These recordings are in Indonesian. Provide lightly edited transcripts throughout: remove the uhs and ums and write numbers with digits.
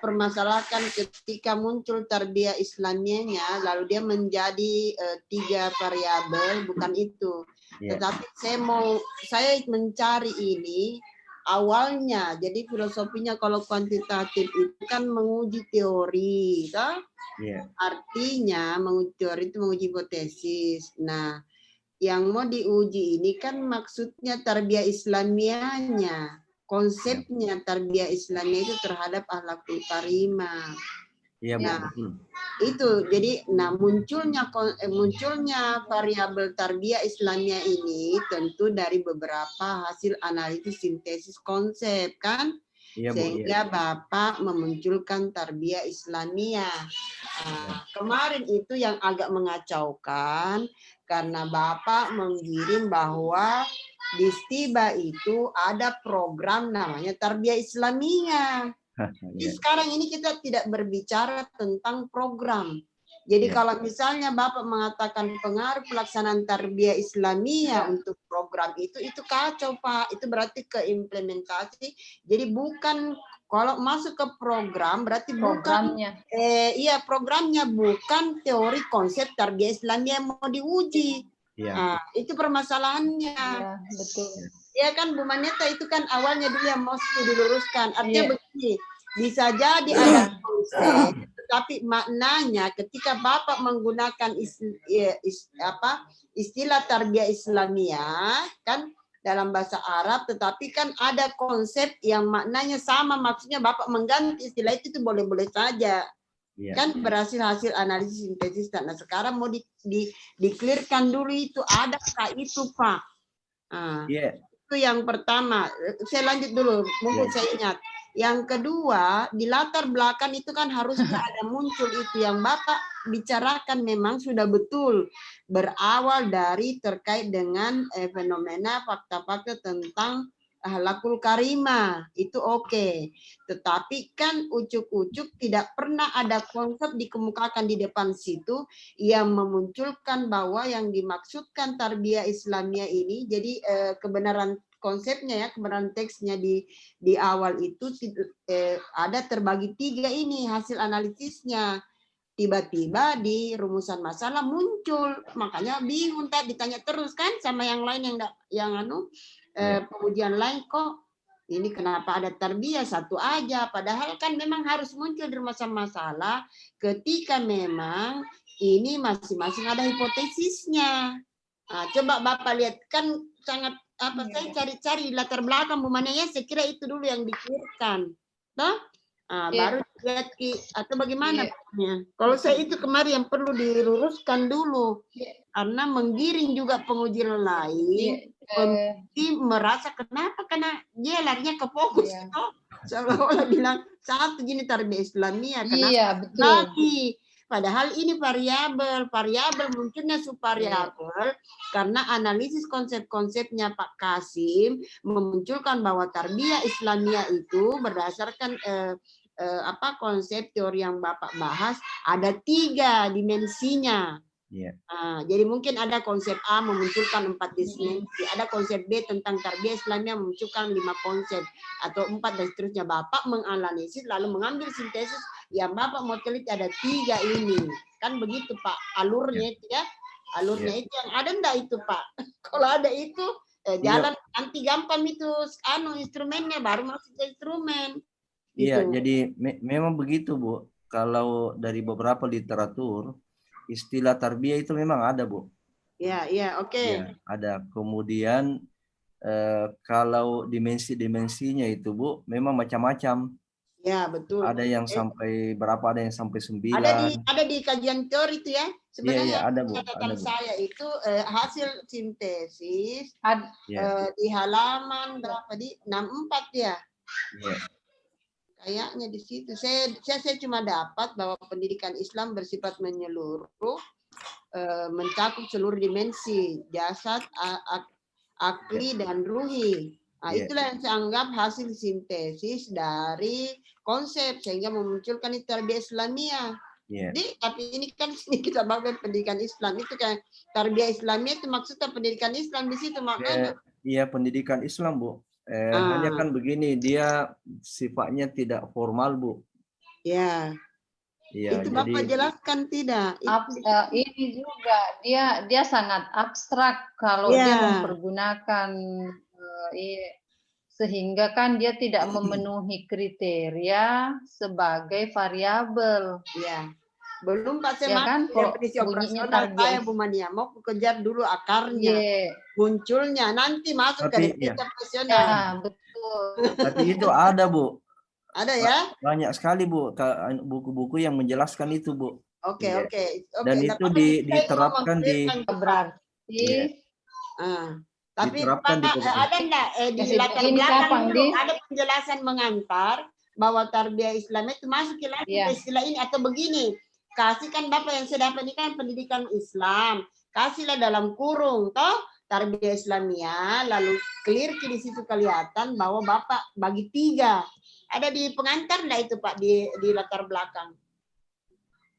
permasalahkan ketika muncul tarbiyah Islamianya, lalu dia menjadi 3 variabel, bukan itu. Tetapi saya mencari ini awalnya, jadi filosofinya kalau kuantitatif itu kan menguji teori, kan? Artinya menguji teori itu menguji hipotesis. Nah, yang mau diuji ini kan maksudnya tarbiyah Islamianya. Konsepnya tarbiyah Islamiyah itu terhadap akhlakul karimah. Iya, nah, betul. Itu jadi munculnya variabel tarbiyah Islamiyah ini tentu dari beberapa hasil analisis sintesis konsep kan. Iya, Sehingga Bapak memunculkan tarbiyah Islamiyah. Kemarin itu yang agak mengacaukan karena Bapak menggiring bahwa di Stiba itu ada program namanya tarbiyah Islamiyah. Jadi sekarang ini kita tidak berbicara tentang program. Jadi kalau misalnya Bapak mengatakan pengaruh pelaksanaan tarbiyah Islamiyah untuk program itu kacau Pak. Itu berarti ke implementasi. Jadi bukan kalau masuk ke program berarti programnya. Programnya bukan teori konsep tarbiyah Islamiyah yang mau diuji. Itu permasalahannya. Ya, betul. Ya kan Bu Maneta itu kan awalnya dulu yang mau diluruskan. Artinya begini, bisa jadi ada konsep, tapi maknanya ketika Bapak menggunakan istilah tarbiyah Islamiyah kan dalam bahasa Arab, tetapi kan ada konsep yang maknanya sama, maksudnya Bapak mengganti istilah itu boleh-boleh saja. Kan berhasil hasil analisis sintesis. Nah sekarang mau di-clearkan dulu itu adakah itu Pak? Itu yang pertama. Saya lanjut dulu, mumpung saya ingat. Yang kedua, di latar belakang itu kan harusnya ada muncul itu yang Bapak bicarakan memang sudah betul. Berawal dari terkait dengan fenomena fakta-fakta tentang akhlakul karimah. Itu oke. Tetapi kan ucuk-ucuk tidak pernah ada konsep dikemukakan di depan situ yang memunculkan bahwa yang dimaksudkan tarbiyah Islamiyah ini, jadi kebenaran konsepnya ya, kebenaran teksnya di awal itu ada terbagi 3 ini hasil analisisnya. Tiba-tiba di rumusan masalah muncul, makanya bingung tadi ditanya terus kan sama yang lain pengujian lain kok ini kenapa ada tarbiyah satu aja, padahal kan memang harus muncul di rumusan masalah ketika memang ini masing-masing ada hipotesisnya. Coba Bapak lihat kan sangat saya cari-cari latar belakang Bu Mane ya, saya kira itu dulu yang dikirkan. Toh? Baru lihat atau bagaimana kalau saya itu kemarin yang perlu diluruskan dulu karena menggiring juga penguji lain merasa kenapa karena dia larinya ke fokus seolah-olah bilang satu gini tarbiyah Islamiyah kenapa lagi padahal ini variabel munculnya subvariabel karena analisis konsep-konsepnya Pak Kasim memunculkan bahwa tarbiyah Islamiyah itu berdasarkan konsep teori yang Bapak bahas ada 3 dimensinya. Jadi mungkin ada konsep A memunculkan 4 dimensi, ada konsep B tentang tarbiyah Islamiyah memunculkan 5 konsep atau 4 dan seterusnya. Bapak menganalisis lalu mengambil sintesis yang Bapak mau teliti ada 3 ini. Kan begitu Pak alurnya itu ya. Alurnya itu yang ada enggak itu Pak? Kalau ada itu jalan nanti gampang itu instrumennya baru masuk ke instrumen. Iya, jadi memang begitu Bu. Kalau dari beberapa literatur istilah tarbiyah itu memang ada Bu. Iya, oke. Ya, ada. Kemudian kalau dimensi-dimensinya itu Bu, memang macam-macam. Ya, betul. Ada yang sampai berapa? Ada yang sampai 9. Ada di kajian teori itu ya. Sebenarnya ada Bu. catatan saya itu hasil sintesis Iya. di halaman berapa di 64 ya. Iya. Kayaknya di situ saya cuma dapat bahwa pendidikan Islam bersifat menyeluruh, mencakup seluruh dimensi jasad, akli dan ruhi. Itulah yang saya anggap hasil sintesis dari konsep sehingga memunculkan tarbiyah Islamiyah. Jadi tapi ini kan kita bahas pendidikan Islam itu kan tarbiyah Islamiyah itu maksudnya pendidikan Islam di situ makanya. Iya pendidikan Islam Bu. Hanya kan begini dia sifatnya tidak formal Bu. Ya, Iya, itu jadi Bapak jelaskan tidak? Ini juga dia sangat abstrak kalau dia Ya, mempergunakan sehingga kan dia tidak memenuhi kriteria sebagai variabel. ya. Belum Pak Ya saya kan, masuk kalau definisi bunyinya operasional saya tarbiyah. Bu Mania. Mau kejar dulu akarnya, Iya, munculnya, nanti masuk ke tapi definisi ya, operasional. ya, betul. tapi itu ada Bu. Ada ya? Banyak sekali Bu buku-buku yang menjelaskan itu Bu. Oke, Iya. oke. Dan Nah, itu tapi kita ini mau diterapkan di mengclearkan tuh, Pak. Berarti Iya, Tapi diterapkan Pak, di pemerintah. ada enggak di Kasih latar ini belakang kapan, dulu Di? ada penjelasan mengantar bahwa tarbiyah Islam itu masuk ke dalam Iya. istilah ini atau begini. Kasihkan Bapak yang saya dapat ini kan pendidikan Islam. Kasihlah dalam kurung toh tarbiyah Islamiyah, lalu clear di situ kelihatan bahwa Bapak bagi 3. Ada di pengantar enggak itu Pak di latar belakang?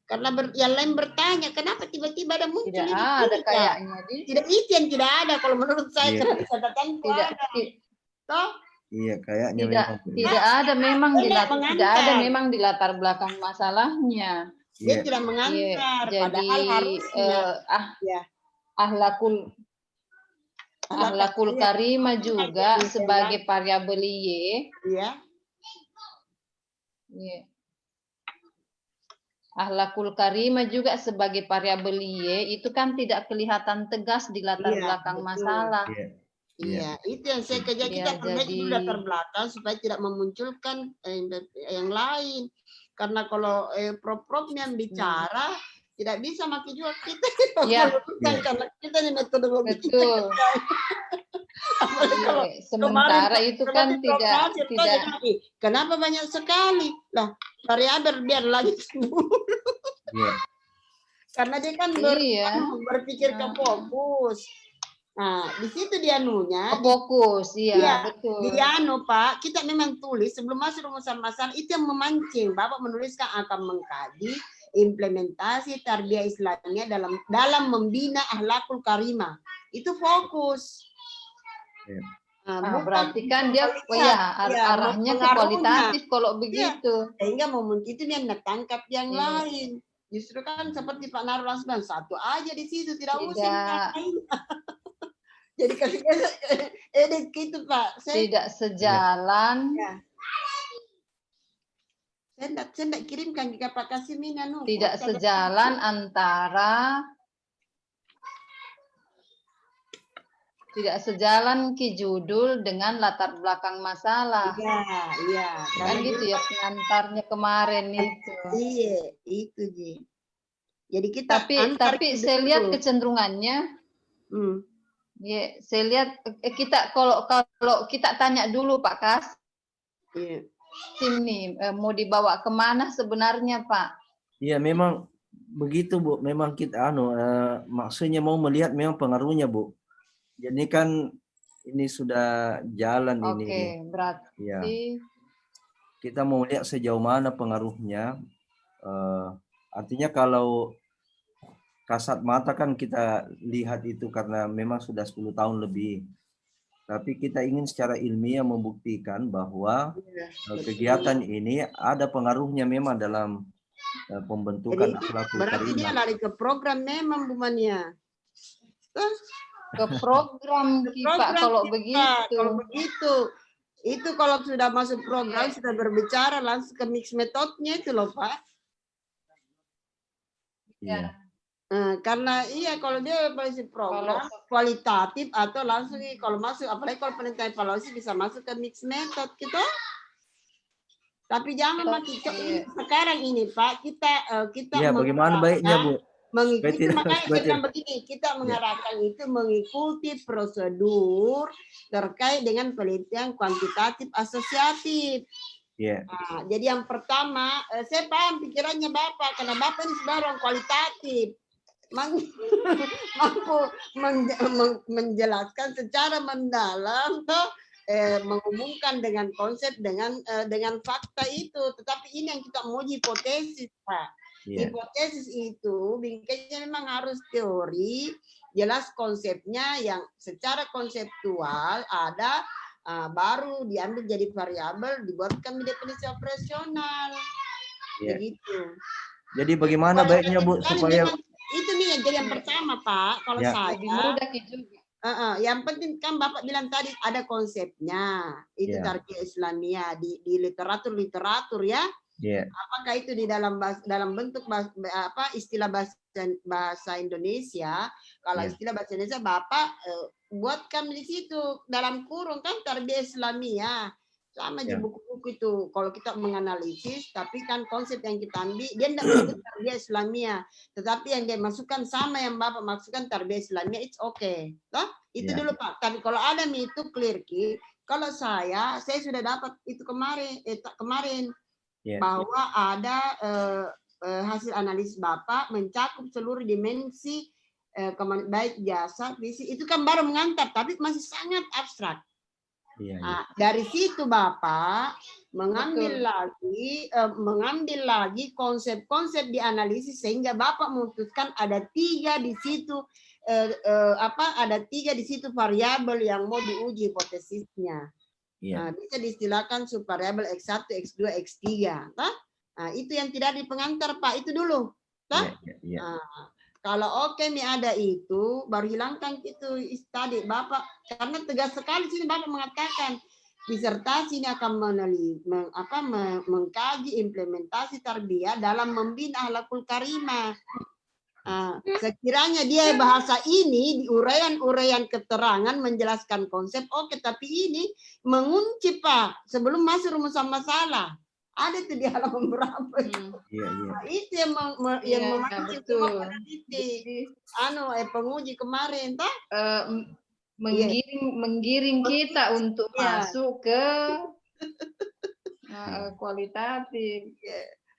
Karena yang lain bertanya, kenapa tiba-tiba ada muncul Tidak ini? ada Tidak. kayaknya, Di. Tidak, itu yang tidak ada kalau menurut saya. Iya. Karena catatan Tidak, ada. Toh? Iya, kayaknya tidak, memang. tidak ada memang Tidak tidak ada mengantar. memang di latar belakang masalahnya. Dia Iya. tidak Iya, mengantar, jadi padahal harusnya. Ya. ahlakul karimah juga Iya. sebagai variabel Y. Iya. Iya. Ahlakul karimah juga sebagai variabel Y itu kan tidak kelihatan tegas di latar Iya, belakang betul. masalah. Iya. Iya, itu yang saya kerja. Iya, Kita perbaiki jadi- dulu latar belakang supaya tidak memunculkan yang lain. Karena kalau prof yang bicara tidak bisa maki juga kita Iya. meluruskan karena kita ini metodologi. Betul. Apalagi kalau Iya, sementara kemarin, itu kan seperti Prof. tidak Nasir tanya lagi, kenapa banyak sekali? Lah, variabel biar lagi dulu. Iya. Karena dia kan Iya. berpikir ke fokus. Nah, di situ dia nunya. Fokus, iya, betul. Dia Pak, kita memang tulis sebelum masuk rumusan masalah itu yang memancing. Bapak menuliskan akan mengkaji implementasi tarbiyah Islamiyah dalam membina ahlakul karimah. Itu fokus. Iya. Nah, berarti kan dia arahnya ke kualitatif kalau begitu. Sehingga momen itu dia tangkap yang lain. Justru kan seperti Pak Narul Asban, satu aja di situ tidak usah yang lain. Jadi kasih edit gitu Pak. Tidak sejalan. Ya. Saya tidak kirimkan jika Pak Kasimin Tidak sejalan antara ki judul dengan latar belakang masalah. Iya. Kan gitu ya pengantarnya kemarin itu. Iya, itu Ji. Jadi kita tapi saya lihat kecenderungannya. Ya, saya lihat kita kalau kita tanya dulu Pak Kas. Iya. Ini mau dibawa kemana sebenarnya Pak? Iya memang begitu Bu. Memang kita maksudnya mau melihat memang pengaruhnya Bu. Jadi kan ini sudah jalan ini. Oke, berarti ya. Kita mau lihat sejauh mana pengaruhnya. Artinya kalau kasat mata kan kita lihat itu karena memang sudah 10 tahun lebih. Tapi kita ingin secara ilmiah membuktikan bahwa kegiatan ini ada pengaruhnya memang dalam pembentukan akhlakul karimah. Berarti dia lari ke program memang Bu Mania. Ke program kita kalau begitu. Kalau begitu. Itu kalau sudah masuk program, sudah berbicara langsung ke mix metodenya itu loh Pak. Iya. Karena kalau dia berisi program kualitatif atau langsung kalau masuk, apalagi kalau penelitian evaluasi bisa masuk ke mix method gitu. Tapi jangan sekarang ini Pak, kita ya, bagaimana baiknya Bu? Mengikuti makanya kita begini, kita mengarahkan itu mengikuti prosedur terkait dengan penelitian kuantitatif asosiatif. Yeah. Nah, jadi yang pertama, saya paham pikirannya Bapak, karena Bapak ini sebenarnya orang kualitatif. Mampu menjelaskan secara mendalam, mengumumkan dengan konsep, dengan fakta itu. Tetapi ini yang kita mau hipotesis, Pak. Yeah. Hipotesis itu bingkainya memang harus teori, jelas konsepnya yang secara konseptual ada, baru diambil jadi variabel, dibuatkan definisi operasional. Iya. begitu. Jadi bagaimana baiknya Bu supaya itu nih yang jadi yang pertama Pak, kalau Ya. saya Lebih mudah juga. yang penting kan Bapak bilang tadi ada konsepnya, itu Ya. tarbiyah Islamiyah di literatur ya. Iya. Apakah itu di dalam bentuk istilah bahasa Indonesia? Kalau Ya. istilah bahasa Indonesia Bapak buatkan di situ dalam kurung kan tarbiyah Islamiyah. Sama di Ya. buku-buku itu. Kalau kita menganalisis, tapi kan konsep yang kita ambil, dia tidak menyebut tarbiyah Islamiyah. Tetapi yang dia masukkan sama yang Bapak maksudkan tarbiyah Islamiyah, it's okay. Toh? Itu Ya. dulu Pak. Tapi kalau ada itu clear key, kalau saya sudah dapat itu kemarin. Ya. Bahwa ada hasil analisis Bapak mencakup seluruh dimensi baik jasa, visi, itu kan baru mengantar, tapi masih sangat abstrak. Ya. Dari situ Bapak mengambil lagi konsep-konsep dianalisis sehingga Bapak memutuskan ada 3 di situ ada 3 di situ variabel yang mau diuji hipotesisnya. Ya. Bisa diistilahkan subvariabel X1, X2, X3. Itu yang tidak di pengantar Pak, itu dulu. Ya. Kalau oke nih ada itu, baru hilangkan itu tadi Bapak, karena tegas sekali sini Bapak mengatakan disertasi ini akan mengkaji implementasi tarbiyah dalam membina akhlakul karimah. Sekiranya dia bahasa ini di uraian keterangan menjelaskan konsep, oke, tapi ini mengunci Pak sebelum masuk rumusan masalah. Ada tuh di halaman berapa? Iya. Itu yang memancing semua peneliti, penguji kemarin, toh? Menggiring kita untuk masuk ke kualitatif.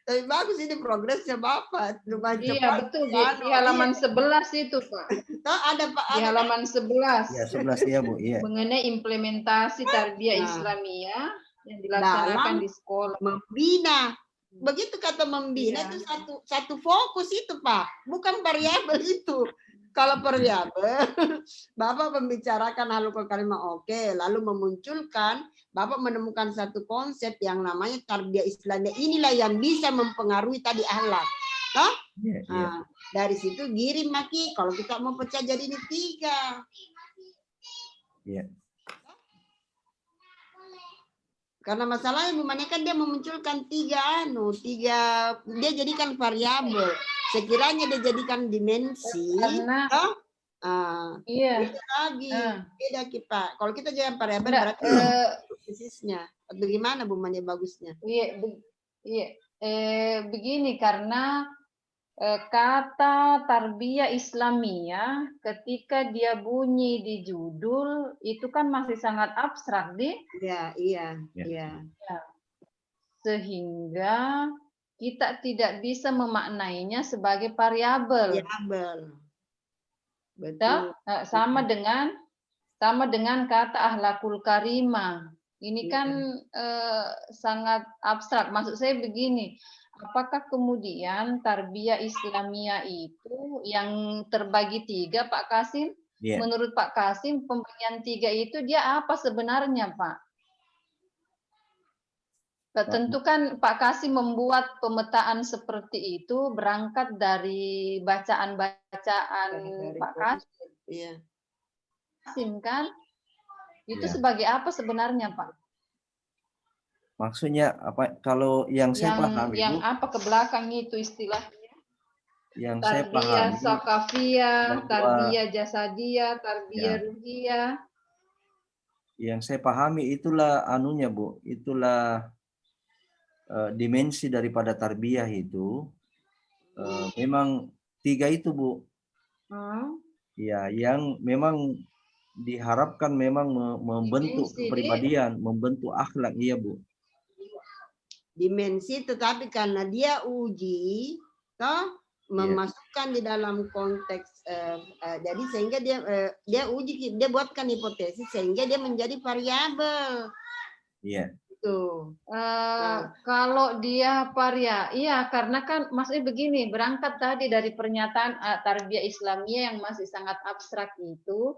Tapi bagus ini progresnya Bapak. Iya betul di halaman 11 itu Pak. Ada Pak. Di halaman 11. Ya 11 ya Bu. Iya. Mengenai implementasi tarbiyah Islamiyah yang dilaksanakan di sekolah. Membina. Begitu kata membina itu satu fokus itu Pak, bukan variabel itu. Kalau variabel, Bapak membicarakan akhlakul karimah oke, lalu memunculkan Bapak menemukan satu konsep yang namanya tarbiyah Islamiyah. Inilah yang bisa mempengaruhi tadi akhlak. Dari situ giring maki. Kalau kita mau pecah jadi ini 3. Iya. Karena masalahnya Bu Mane kan dia memunculkan 3 dia jadikan variabel. Sekiranya dia jadikan dimensi, iya. itu lagi beda kita. Kalau kita jangan variabel berarti persisnya. Bagaimana Bu Mane bagusnya? Iya, begini karena kata tarbiyah Islamiyah ketika dia bunyi di judul itu kan masih sangat abstrak Iya. Sehingga kita tidak bisa memaknainya sebagai variabel. Betul. Sama dengan kata akhlakul karimah. Ini kan sangat abstrak. Maksud saya begini, apakah kemudian tarbiyah Islamiyah itu yang terbagi 3 Pak Kasim? Yeah. Menurut Pak Kasim pembagian 3 itu dia apa sebenarnya Pak? Tentu kan Pak Kasim membuat pemetaan seperti itu berangkat dari bacaan-bacaan Pak Kasim. Iya. Kasim kan? Itu sebagai apa sebenarnya Pak? Maksudnya apa? Kalau yang saya pahami, yang apa ke belakang itu istilahnya? Yang saya pahami, tarbiyah sakafiyah, tarbiyah jasadiyah, tarbiyah ruhiyah. Yang saya pahami itulah anunya Bu, itulah dimensi daripada tarbiyah itu memang 3 itu Bu. Ya, yang memang diharapkan memang membentuk kepribadian, membentuk akhlak, iya Bu. Dimensi, tetapi karena dia uji, memasukkan di dalam konteks, jadi sehingga dia uji, dia buatkan hipotesis sehingga dia menjadi variabel. Iya. Gitu. Kalau dia iya karena kan maksudnya begini, berangkat tadi dari pernyataan tarbiyah Islamiyah yang masih sangat abstrak itu.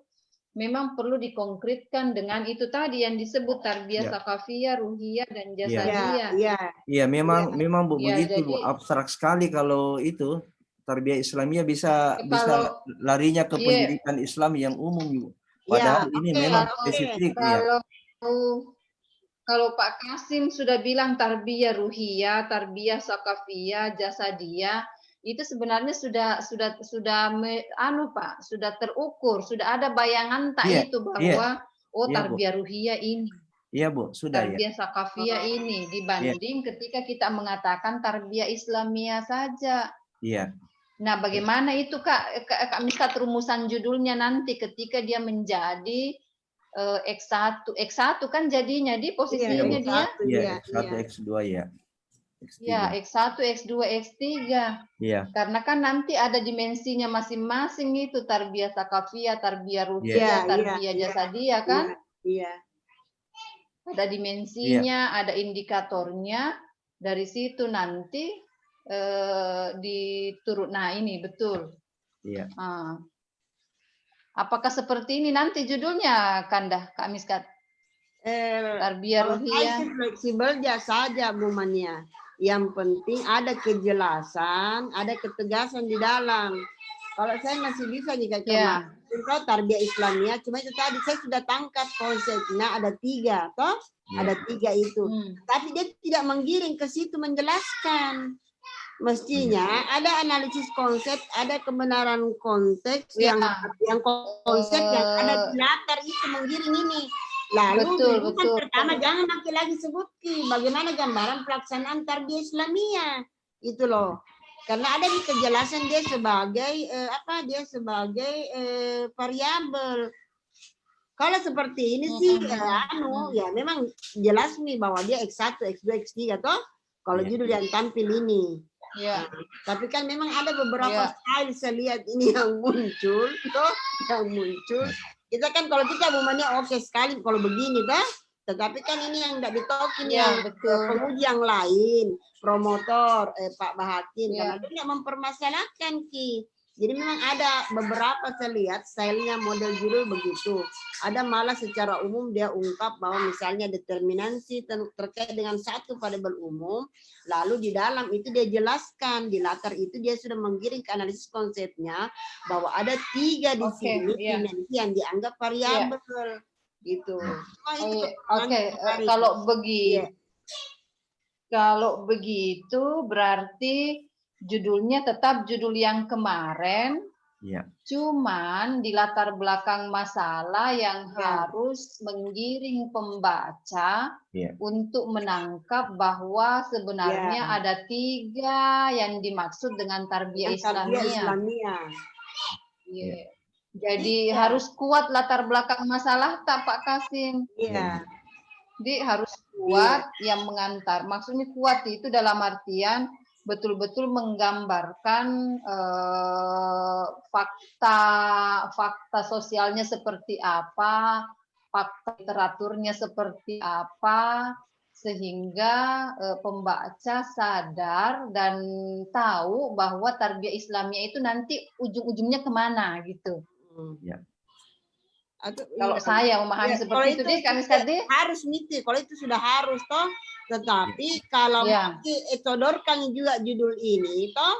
memang perlu dikonkretkan dengan itu tadi yang disebut tarbiyah Ya. sakafiyah, ruhiyah, dan Ya, jasadiyah. ya, Iya, memang Bu, Ya, begitu Bu. jadi Abstrak sekali kalau itu tarbiyah Islamiyah bisa kalau larinya ke iya, pendidikan Islam yang umum Bu. ya. Padahal ini Oke, memang kalau spesifik ya. kalau Pak Kasim sudah bilang tarbiyah ruhiyah, tarbiyah sakafiyah, jasadiyah, itu sebenarnya Pak, sudah terukur, sudah ada bayangan tak Iya, itu iya, bahwa oh iya Bu. tarbiyah ruhiyah ini, Iya Bu, sudah ya. tarbiyah sakafiyah ini Iya, dibanding ketika kita mengatakan tarbiyah Islamiyah saja. iya, Nah, bagaimana itu Kak Miskat rumusan judulnya nanti ketika dia menjadi X1 kan jadinya di Iya, posisinya dia X1, iya, ya, X1, iya. X2 ya. X3. ya X1, X2, X3. Iya, Karena kan nanti ada dimensinya masing-masing itu tarbiyah sakafiyah, tarbiyah Iya, ruhiyah, iya, tarbiyah iya, jasadiyah kan? iya. Ada dimensinya, ada indikatornya. Dari situ nanti diturut. Nah, ini betul. iya. Ah. Apakah seperti ini nanti judulnya, Kak Miskat? Tarbiyah Kalau saya ruhiyah. sih fleksibel saja Bu Mania. Yang penting ada kejelasan, ada ketegasan di dalam. Kalau saya masih bisa jika Ya. kemarin tarbiyah Islamiyah, cuma itu tadi saya sudah tangkap konsepnya ada 3, toh? Ya. Ada 3 itu. Tapi dia tidak menggiring ke situ menjelaskan. Mestinya ada analisis konsep, ada kebenaran konteks Ya. yang konsep yang ada di latar itu menggiring ini. Lalu betul. pertama jangan nanti lagi sebutkan bagaimana gambaran pelaksanaan tarbiyah Islamiyah itu loh. Karena ada di kejelasan dia sebagai variabel. Kalau seperti ini sih ya memang jelas nih bahwa dia X1, X2, X3 toh. Kalau judul yang tampil ini. Ya. Nah, tapi kan memang ada beberapa style saya lihat ini yang muncul, toh, yang muncul. Kita kan kalau kita umumnya oke sekali kalau begini, toh. Tetapi kan ini yang tidak ditokin yang penguji yang lain, promotor Pak Bahatin, karena dia mempermasalahkan Ki. Jadi memang ada beberapa saya lihat stylenya model judul begitu. Ada malah secara umum dia ungkap bahwa misalnya determinansi terkait dengan satu variabel umum, lalu di dalam itu dia jelaskan, di latar itu dia sudah menggiring ke analisis konsepnya bahwa ada 3 di sini dimensi yang dianggap variabel gitu. Kalau begitu berarti judulnya tetap judul yang kemarin, cuman di latar belakang masalah yang harus menggiring pembaca untuk menangkap bahwa sebenarnya ada 3 yang dimaksud dengan tarbiyah Islamiyah. Jadi harus kuat latar belakang masalah tak Pak Kasim? Iya. Jadi harus kuat yang mengantar. Maksudnya kuat itu dalam artian betul-betul menggambarkan fakta sosialnya seperti apa, fakta literaturnya seperti apa, sehingga pembaca sadar dan tahu bahwa tarbiyah Islamiyah itu nanti ujung-ujungnya kemana gitu. Kalau saya memahami seperti itu, kami harus niti. Kalau itu sudah harus toh. Tetapi kalau ditodorkan juga judul ini toh,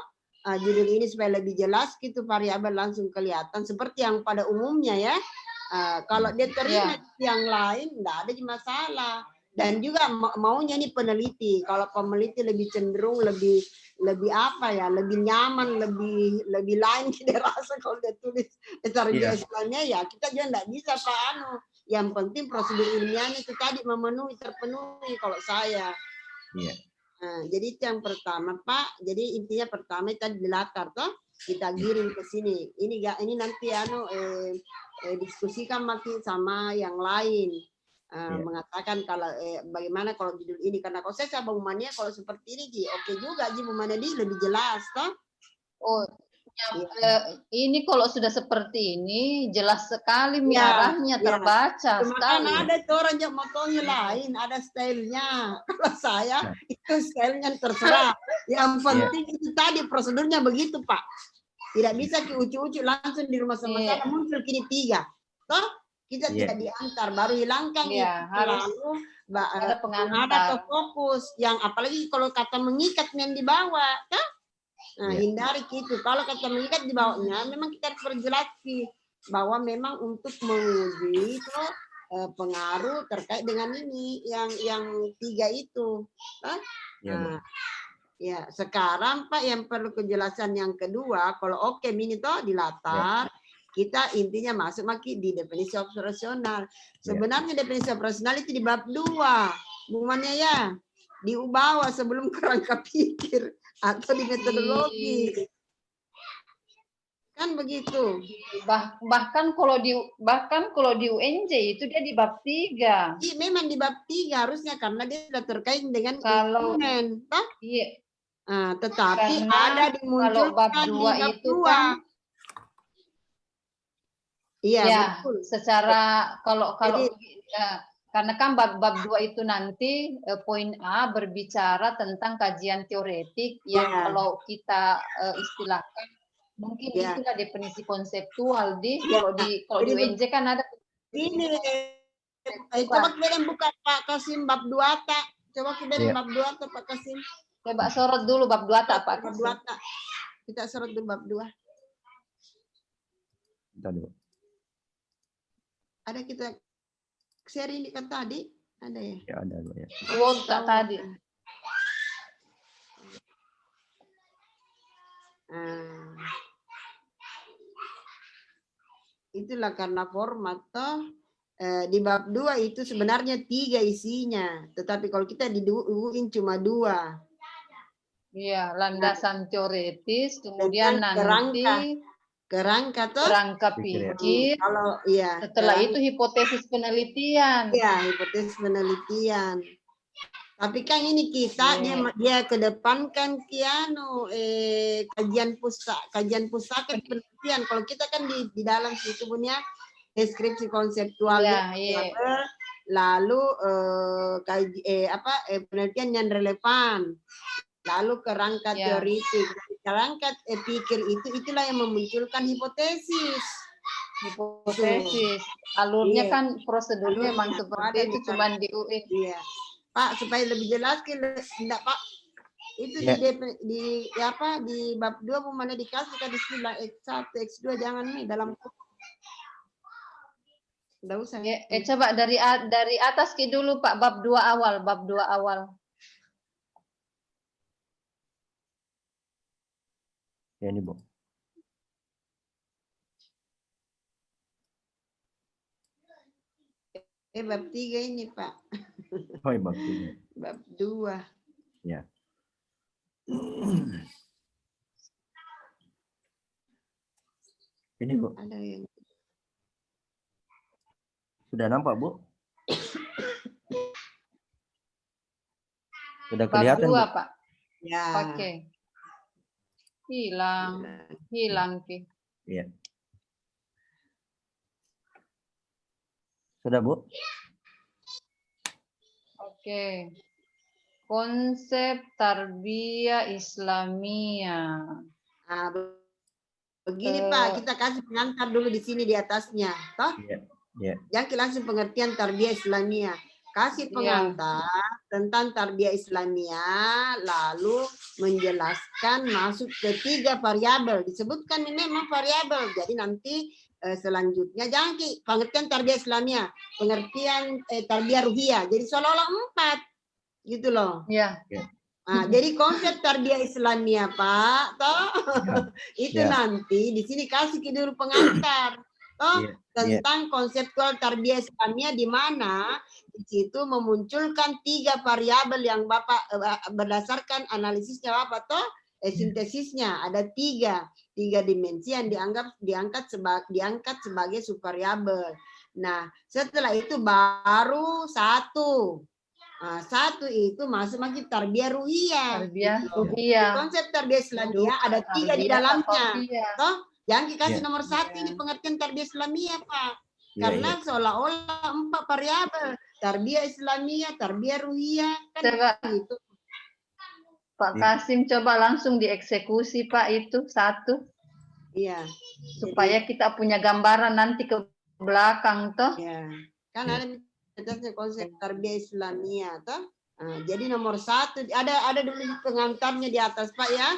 judul ini supaya lebih jelas gitu variabel langsung kelihatan seperti yang pada umumnya ya. Kalau dia terima yang lain enggak ada masalah. Dan juga maunya nih peneliti. Kalau peneliti lebih cenderung lebih lebih nyaman, lebih lain dia rasa kalau dia tulis tarbiyah Islamiyah ya kita juga enggak bisa Pak Yang penting prosedur ilmiahnya itu tadi terpenuhi kalau saya. Nah, jadi itu yang pertama Pak. Jadi intinya pertama tadi di latar toh kita giring ke sini. Ini nanti diskusikan makin sama yang lain. Mengatakan kalau bagaimana kalau judul ini karena kalau saya Bang Mania kalau seperti ini oke juga Bang Mania lebih jelas toh. Ini kalau sudah seperti ini jelas sekali arahnya terbaca sekali. Ada orang yang motonya lain, ada stylenya. Kalau saya itu stylenya terserah. Yang penting itu tadi prosedurnya begitu Pak. Tidak bisa ucu-ucu langsung di rumah sama-sama muncul kini 3. Toh Kita Iya. tidak diantar, baru hilangkan Iya, itu. harus Lalu ada ada pengantar. fokus yang apalagi kalau kata mengikat yang di bawah, kan? Nah, Iya. hindari gitu. Kalau kata mengikat di bawahnya, memang kita harus perjelasi bahwa memang untuk menguji itu pengaruh terkait dengan ini yang 3 itu. Kan? Iya, Bu. Nah, ya sekarang Pak yang perlu kejelasan yang kedua, kalau oke ini toh di latar, kita intinya masuk maki di definisi operasional. Sebenarnya definisi operasional itu di bab 2, bukannya ya di bawah sebelum kerangka pikir atau di metodologi. Kan begitu. Bahkan kalau di UNJ itu dia di bab 3. Iya, memang di bab 3 harusnya karena dia sudah terkait dengan Kalau instrumen, toh? iya, Tetapi karena ada kalau bab dimunculkan di 2 bab itu 2. kan Iya, ya, betul. secara kalau Jadi- karena kan bab 2 itu nanti poin A berbicara tentang kajian teoretik yang Ya. kalau kita istilahkan mungkin Ya. itulah definisi konseptual di Ya. kalau di Jadi UNJ kan ada ini coba kita buka Pak Kasim bab 2 tak. Coba kita Iya. bab 2 tak Pak Kasim. coba sorot dulu bab 2 tak Pak. Bab 2 tak. Kita sorot dulu bab 2. Bentar dulu. Ada kita share ini kan tadi ada ya. Ya, ada Bu, ya. Word tak tadi. Itulah karena format toh di bab 2 itu sebenarnya 3 isinya, tetapi kalau kita diduuin cuma 2. Iya, landasan teoritis, kemudian Dengan nanti kerangka toh. kerangka Pikir, ya. pikir, Kalau iya. setelah itu hipotesis penelitian. Iya, hipotesis penelitian. Tapi kan ini kita dia kedepankan kiano kajian pustaka penelitian. Kalau kita kan di dalam situ punya deskripsi konseptualnya, lalu penelitian yang relevan, lalu kerangka teoritik, kerangka pikir itulah yang memunculkan hipotesis. Alurnya kan prosedurnya memang seperti itu, cuman di UI. Iya. Pak, supaya lebih jelas enggak Pak. Itu di bab 2 mana dikasih kan istilah X1, X2 jangan nih dalam enggak usah. Coba dari atas dulu Pak, bab 2 awal. Ya, ini Bu. Bab 3 ini Pak. Oh, bab 3. Bab 2. Ya. Ini Bu. Ada yang Sudah nampak Bu? Sudah kelihatan bab 2 Bu? Pak. Ya. Oke. Hilang Ki. Iya. Sudah Bu? Oke. Konsep tarbiyah Islamiyah. Begini Pak, kita kasih pengantar dulu di sini di atasnya, toh? Iya. Jangan langsung pengertian tarbiyah Islamiyah. Kasih pengantar tentang tarbiyah Islamiyah, lalu menjelaskan masuk ke 3 variabel. Disebutkan ini memang variabel. Jadi nanti selanjutnya jangan pengertian tarbiyah Islamiyah, pengertian tarbiyah ruhiyah. Jadi seolah-olah 4 gitu loh. Iya. Jadi konsep tarbiyah Islamiyah Pak, toh itu nanti di sini kasih dulu pengantar, toh tentang konseptual tarbiyah Islamiyah di mana di situ memunculkan 3 variabel yang Bapak berdasarkan analisisnya Bapak toh sintesisnya ada 3 dimensi yang diangkat sebagai subvariabel. Nah setelah itu baru 1 itu masuk lagi tarbiyah ruhiyah. Konsep tarbiyah Islamiyah ada 3 di dalamnya. Toh, jangan dikasih nomor 1 ini pengertian tarbiyah Islamiyah, Pak. Karena seolah-olah 4 variabel. Tarbiyah Islamiyah, tarbiyah ruhiyah. Kan gitu. Pak Kasim coba langsung dieksekusi Pak itu 1. Iya. Supaya kita punya gambaran nanti ke belakang toh. Ya, kan Ya. ada konsep tarbiyah Islamiyah toh. Jadi nomor 1 ada dulu pengantarnya di atas Pak ya,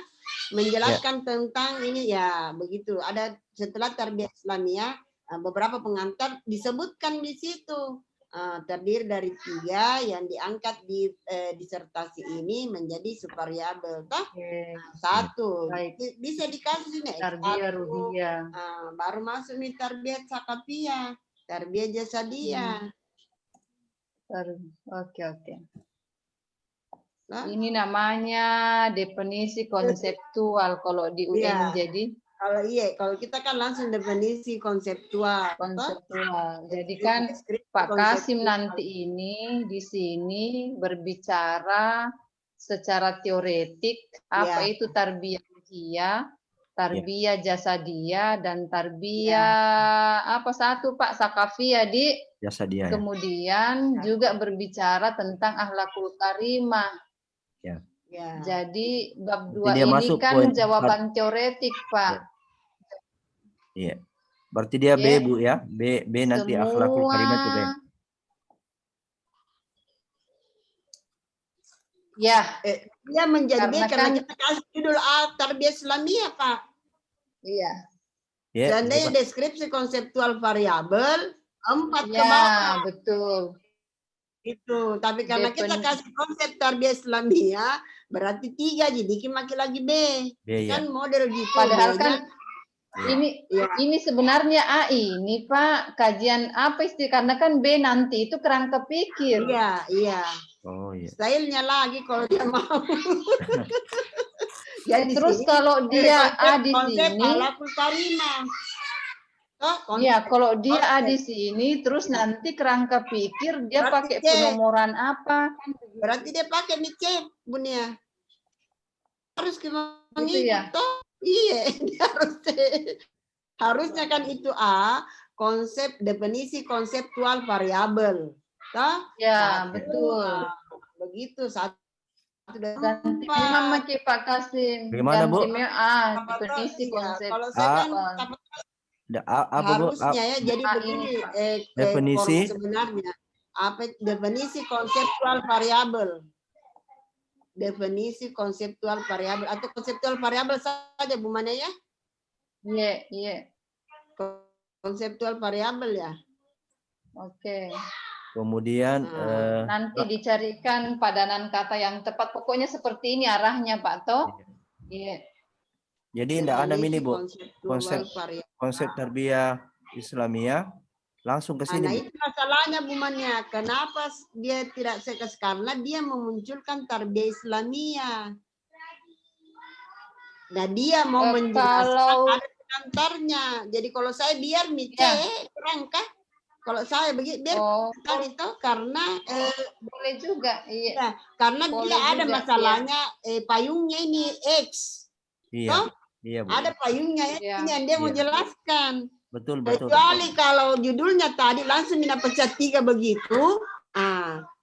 menjelaskan tentang ini ya begitu. Ada setelah tarbiyah Islamiyah beberapa pengantar disebutkan di situ. Terdiri dari 3 yang diangkat di disertasi ini menjadi subvariabel toh. Oke. 1 Baik. bisa dikasih nih Tarbiyah X1, ruhiyah. baru masuk nih tarbiyah sakafiyah, tarbiyah jasadiyah. Oke, oke. Nah, Ini namanya definisi konseptual kalau di Iya. UNJ kalau kita kan langsung definisi konseptual. toh. konseptual. Jadi kan Deskripsi Pak Kasim konseptual. nanti ini di sini berbicara secara teoretik apa Ya. itu tarbiyah ruhiyah, tarbiyah jasadiyah, dan tarbiyah apa satu Pak sakafiyah di Jasa dia ya. kemudian juga berbicara tentang akhlakul karimah. Ya. Ya. Jadi bab Berarti 2 dia ini masuk kan poin jawaban teoretik Pak. Iya. Berarti dia B Ya. Bu ya. B nanti akhlakul karimah itu B. Ya, Dia menjadi Karena karena kan- kita kasih judul tarbiyah Islamiyah Pak. iya. Ya. Seandainya deskripsi konseptual variabel 4 ke Ya, bawah. betul. Itu, tapi karena kita Defin- kasih konsep tarbiyah Islamiyah, berarti 3 jadi makin lagi B. B ya. Kan model gitu. Padahal B-nya. kan Iya. ini sebenarnya ini Pak kajian apa sih? Karena kan B nanti itu kerangka pikir. Iya. Oh iya. Stylenya lagi kalau dia mau. Jadi Terus kalau dia A di konsep sini, akhlakul karimah. ya kalau dia A di sini, terus nanti kerangka pikir dia Berarti pakai C. penomoran apa? Berarti dia pakai nih C, Bunia. Harus kita Gitu ya? mengikut toh. Iya, dia harus C. Harusnya kan itu A, definisi konseptual variabel. Toh? Ya, Satu, betul. begitu satu dan Ganti empat. nama ke Pak Kasim. Bagaimana, Bu? Ganti definisi Iya, konsep. kalau saya kan Apa Bu? harusnya ya jadi A begini ini, Definisi? form sebenarnya apa definisi konseptual variabel, definisi konseptual variabel atau konseptual variabel saja Bu Mane ya, Iya. konseptual variabel ya. Oke. Kemudian Nanti dicarikan padanan kata yang tepat. Pokoknya seperti ini arahnya Pak Toh. Iya. jadi tidak ada ini Bu. Konseptual variabel. Konsep tarbiyah Islamiyah langsung ke sini. Nah Bu. itu masalahnya Bu Mania. Kenapa dia tidak sekas? Karena dia memunculkan tarbiyah Islamiyah. Nah dia mau menjelaskan ada pengantarnya. Jadi kalau saya biar kerangka. Kalau saya begitu biar tadi itu karena boleh juga. Iya. Ya, karena Boleh dia ada juga, masalahnya payungnya ini X. Iya. Toh? Iya Bu. Ada payungnya ini yang dia mau jelaskan. Betul. Kecuali kalau judulnya tadi langsung kita pecah 3 begitu.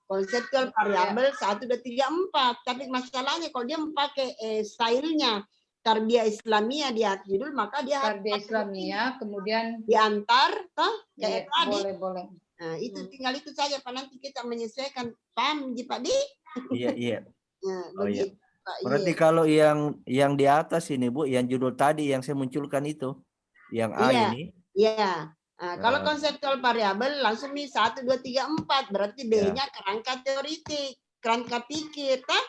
Konseptual variabel 1, 2, 3, 4. Tapi masalahnya kalau dia memakai stylenya tarbiyah Islamiyah di atas judul, maka dia tarbiyah Islamiyah kemudian diantar toh kayak tadi. Boleh. Nah, itu tinggal itu saja Pak, nanti kita menyesuaikan. Paham Pak Di? Iya. Nah, Iya. begitu. Pak, Berarti kalau yang di atas ini Bu, yang judul tadi yang saya munculkan itu, yang A ini. Iya. Kalau konseptual variabel langsung nih 1, 2, 3, 4. Berarti B-nya kerangka teoritik, kerangka pikir, kan?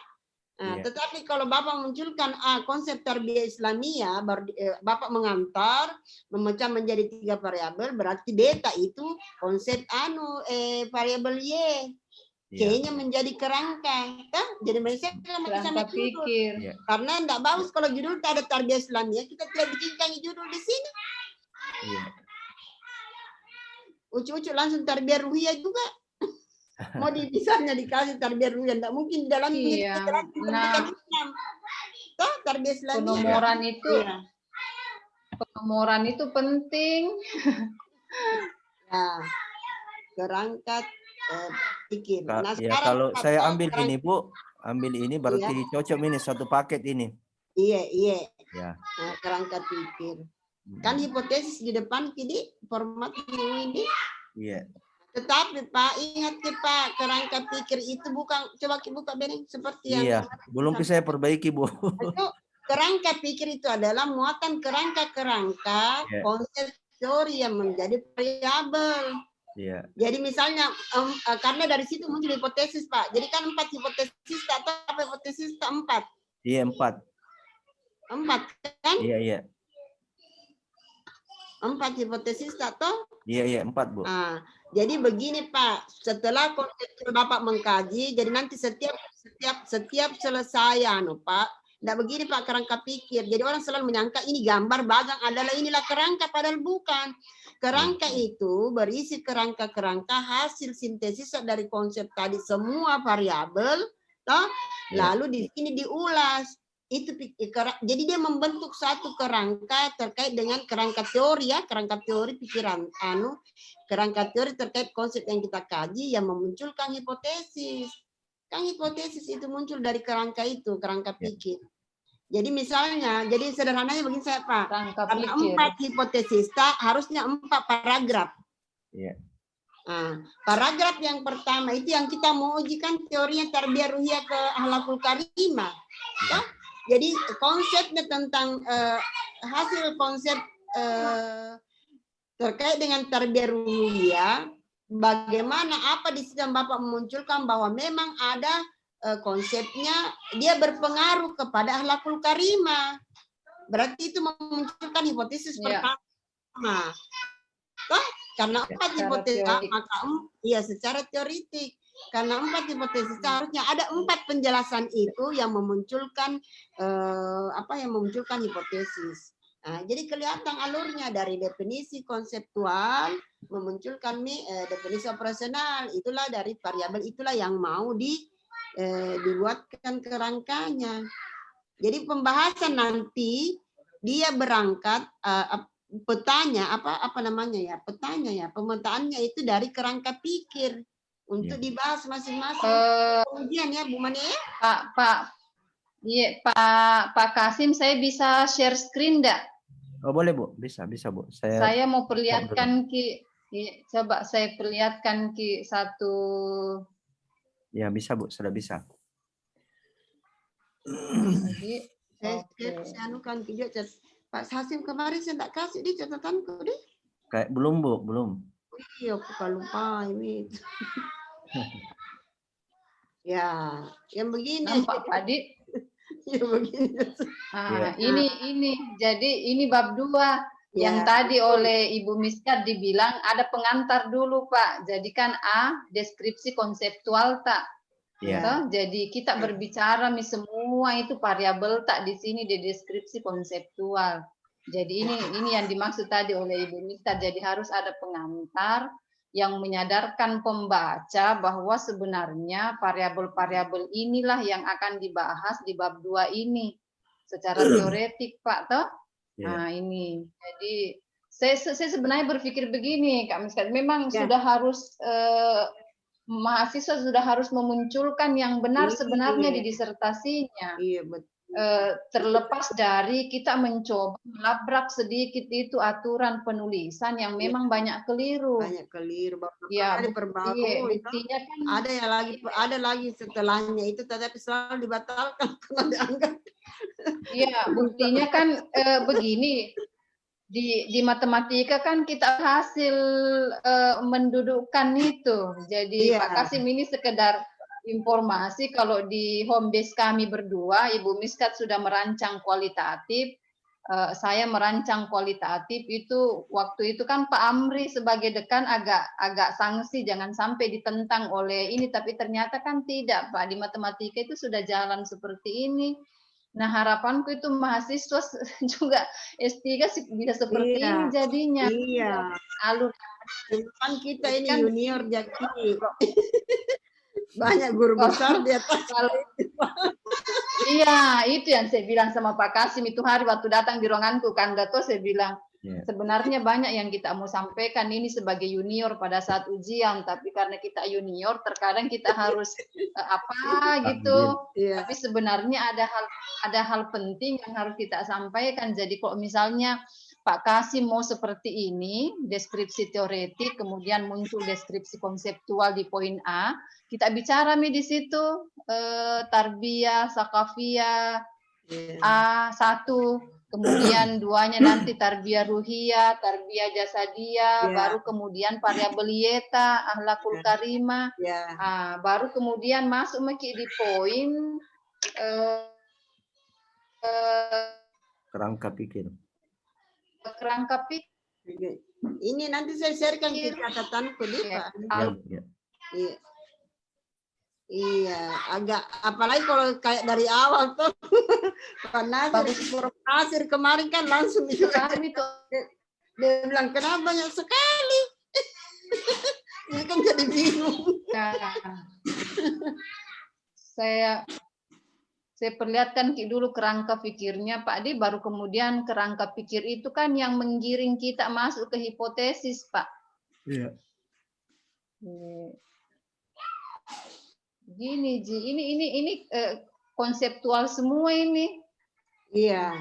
Tetapi kalau Bapak munculkan konsep tarbiyah Islamiyah, Bapak mengantar, memecah menjadi 3 variabel, berarti beta itu konsep variabel Y. C-nya menjadi kerangka, kan? Jadi bisa sama pikir. Karena enggak bagus kalau judul tak ada tarbiyah Islamiyah, kita tidak bikinkan judul di sini. Iya. Ucu-ucu langsung tarbiyah ruhiyah juga. Mau misalnya dikasih tarbiyah ruhiyah, enggak mungkin di dalamnya tarbiyah Islamiyah. Penomoran itu penting. Ya, kerangka pikir. Nah, kalau saya ambil ini Bu, berarti cocok ini satu paket ini. Iya. Ya. Kerangka pikir. Kan hipotesis di depan kini format ini. Iya. Tetapi Pak, ingat ya Pak, kerangka pikir itu bukan, coba buka Beneng, seperti yang Iya, belum bisa saya perbaiki, Bu. itu kerangka pikir itu adalah muatan kerangka-kerangka Iya. konsep teori yang menjadi variabel. Iya. Jadi misalnya karena dari situ muncul hipotesis Pak. Jadi kan 4 hipotesis atau apa hipotesis 4? Iya, 4. 4 kan? Iya, iya. 4 hipotesis atau? Iya, 4, Bu. Nah, jadi begini Pak, setelah konsep Bapak mengkaji, jadi nanti setiap selesai Pak, enggak begini Pak kerangka pikir. Jadi orang selalu menyangka ini gambar bagang adalah inilah kerangka, padahal bukan. Kerangka itu berisi kerangka-kerangka hasil sintesis dari konsep tadi semua variabel, toh, lalu di sini diulas. Itu jadi dia membentuk satu kerangka terkait dengan kerangka teori ya, kerangka teori pikiran kerangka teori terkait konsep yang kita kaji yang memunculkan hipotesis. Kan hipotesis itu muncul dari kerangka itu, kerangka pikir. Jadi misalnya, jadi sederhananya begini saya Pak, karena 4 hipotesis harusnya 4 paragraf. Iya. Nah, paragraf yang pertama itu yang kita mau ujikan teorinya tarbiyah ruhiyah ke akhlakul karimah. Ya? Jadi konsepnya tentang hasil konsep terkait dengan tarbiyah ruhiyah, bagaimana apa di situ Bapak memunculkan bahwa memang ada konsepnya dia berpengaruh kepada akhlakul karimah. Berarti itu memunculkan hipotesis pertama. Toh? Karena 4 hipotesis maka iya secara teoritik. Karena 4 hipotesis harusnya ada 4 penjelasan itu yang memunculkan hipotesis. Nah, jadi kelihatan alurnya dari definisi konseptual memunculkan definisi operasional. Itulah dari variabel itulah yang mau dibuatkan kerangkanya. Jadi pembahasan nanti dia berangkat petanya pemetaannya itu dari kerangka pikir untuk dibahas masing-masing kemudian ya Bu Mane. Pak Kasim, saya bisa share screen enggak? Oh boleh Bu, bisa Bu. Saya mau perlihatkan Ki, coba saya perlihatkan Ki satu. Ya bisa Bu, sudah bisa. Jadi, saya anukan video Pak Hasim kemarin saya tak kasih di catatanku deh. Kayak belum Bu, belum. Iya, aku lupa ini. Ya, yang begini. Nampak Pak Adi? Ya begini. Ini. Jadi ini bab 2 yang tadi oleh Ibu Miskat dibilang ada pengantar dulu Pak. Jadi kan deskripsi konseptual tak. Jadi kita berbicara semua itu variabel tak di sini di deskripsi konseptual. Jadi ini yang dimaksud tadi oleh Ibu Miskat. Jadi harus ada pengantar yang menyadarkan pembaca bahwa sebenarnya variabel-variabel inilah yang akan dibahas di bab 2 ini secara teoretik Pak toh. Nah ini jadi saya sebenarnya berpikir begini Kak Miskat, memang sudah harus mahasiswa sudah harus memunculkan yang benar sebenarnya di disertasinya. Iya betul. Terlepas dari kita mencoba melabrak sedikit itu aturan penulisan yang memang banyak keliru. Banyak keliru. Ya, buktinya kan ada lagi setelahnya itu tetapi selalu dibatalkan karena dianggap. Iya, buktinya kan begini. Di matematika kan kita hasil mendudukkan itu. Jadi Pak Kasim ini sekedar informasi kalau di home base kami berdua, Ibu Miskat sudah merancang kualitatif, saya merancang kualitatif itu waktu itu kan Pak Amri sebagai dekan agak sanksi jangan sampai ditentang oleh ini, tapi ternyata kan tidak Pak, di matematika itu sudah jalan seperti ini. Nah harapanku itu mahasiswa juga S3 bisa seperti ini jadinya. Iya. Alur kan kita ini kan, junior jadi banyak guru besar di atas. Iya, itu yang saya bilang sama Pak Kasim itu hari waktu datang di ruanganku kan Dato, saya bilang sebenarnya banyak yang kita mau sampaikan ini sebagai junior pada saat ujian, tapi karena kita junior terkadang kita harus gitu. Tapi sebenarnya ada hal penting yang harus kita sampaikan. Jadi kok misalnya Pak Kasim mau seperti ini, deskripsi teoretik, kemudian muncul deskripsi konseptual di poin A, kita bicara di situ tarbiyah, sakafiyah, A1, kemudian 2-nya nanti tarbiyah ruhiyah, tarbiyah jasadiyah, baru kemudian variabel yeta, ahlakul karimah, baru kemudian masuk di poin Kerangka pikir. kerangka pikir. Ini nanti saya sharekan ke catatanku deh, Pak. Iya, agak apalagi kalau kayak dari awal tuh Pak Nasir Pasir kemarin kan langsung itu dia bilang kenapa banyak sekali. Ini kan jadi bingung. Saya perlihatkan dulu kerangka pikirnya Pak Di, baru kemudian kerangka pikir itu kan yang menggiring kita masuk ke hipotesis, Pak. Iya. Gini, Ji, ini konseptual semua ini. Iya.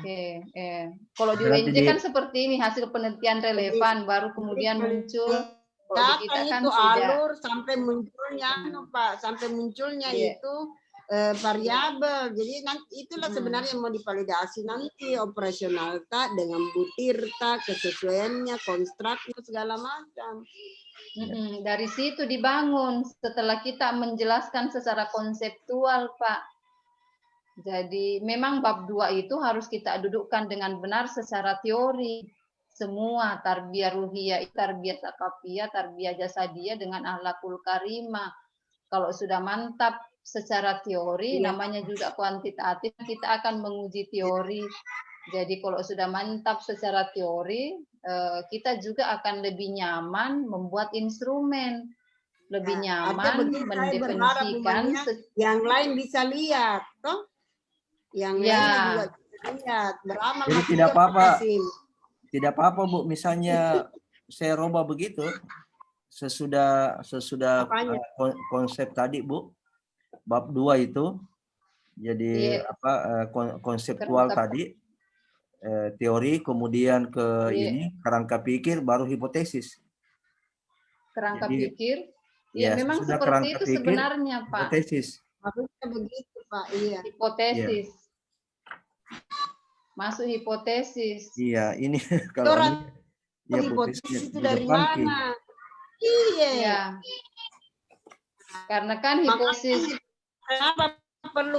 Kalau di UNJ kan seperti ini, hasil penelitian relevan, baru kemudian muncul. Kalau kita kan itu alur sampai munculnya, Pak, sampai munculnya itu variabel. Jadi nanti itulah sebenarnya yang mau divalidasi nanti operasional dengan butir kesesuaiannya, konstruknya segala macam. Dari situ dibangun setelah kita menjelaskan secara konseptual, Pak. Jadi memang bab 2 itu harus kita dudukkan dengan benar secara teori. Semua tarbiyah ruhiyah, tarbiyah sakafiyah, tarbiyah jasadiyah dengan ahlakul karimah. Kalau sudah mantap secara teori, namanya juga kuantitatif, kita akan menguji teori. Jadi kalau sudah mantap secara teori, kita juga akan lebih nyaman membuat instrumen, lebih nyaman mendefinisikan. Yang lain bisa lihat, toh? Yang lain juga bisa lihat. Beramal. Jadi tidak apa-apa, Bu. Misalnya saya robah begitu, sesudah konsep tadi, Bu. Bab 2 itu jadi konseptual tadi, teori, kemudian ke ini kerangka pikir, baru hipotesis. Kerangka pikir, memang seperti itu pikir, sebenarnya, Pak. Hipotesis. Harusnya begitu, Pak. Iya. Hipotesis. Masuk hipotesis. Iya, ini kalau ini hipotesis itu dari mana? Iya. Karena kan hipotesis. Kenapa perlu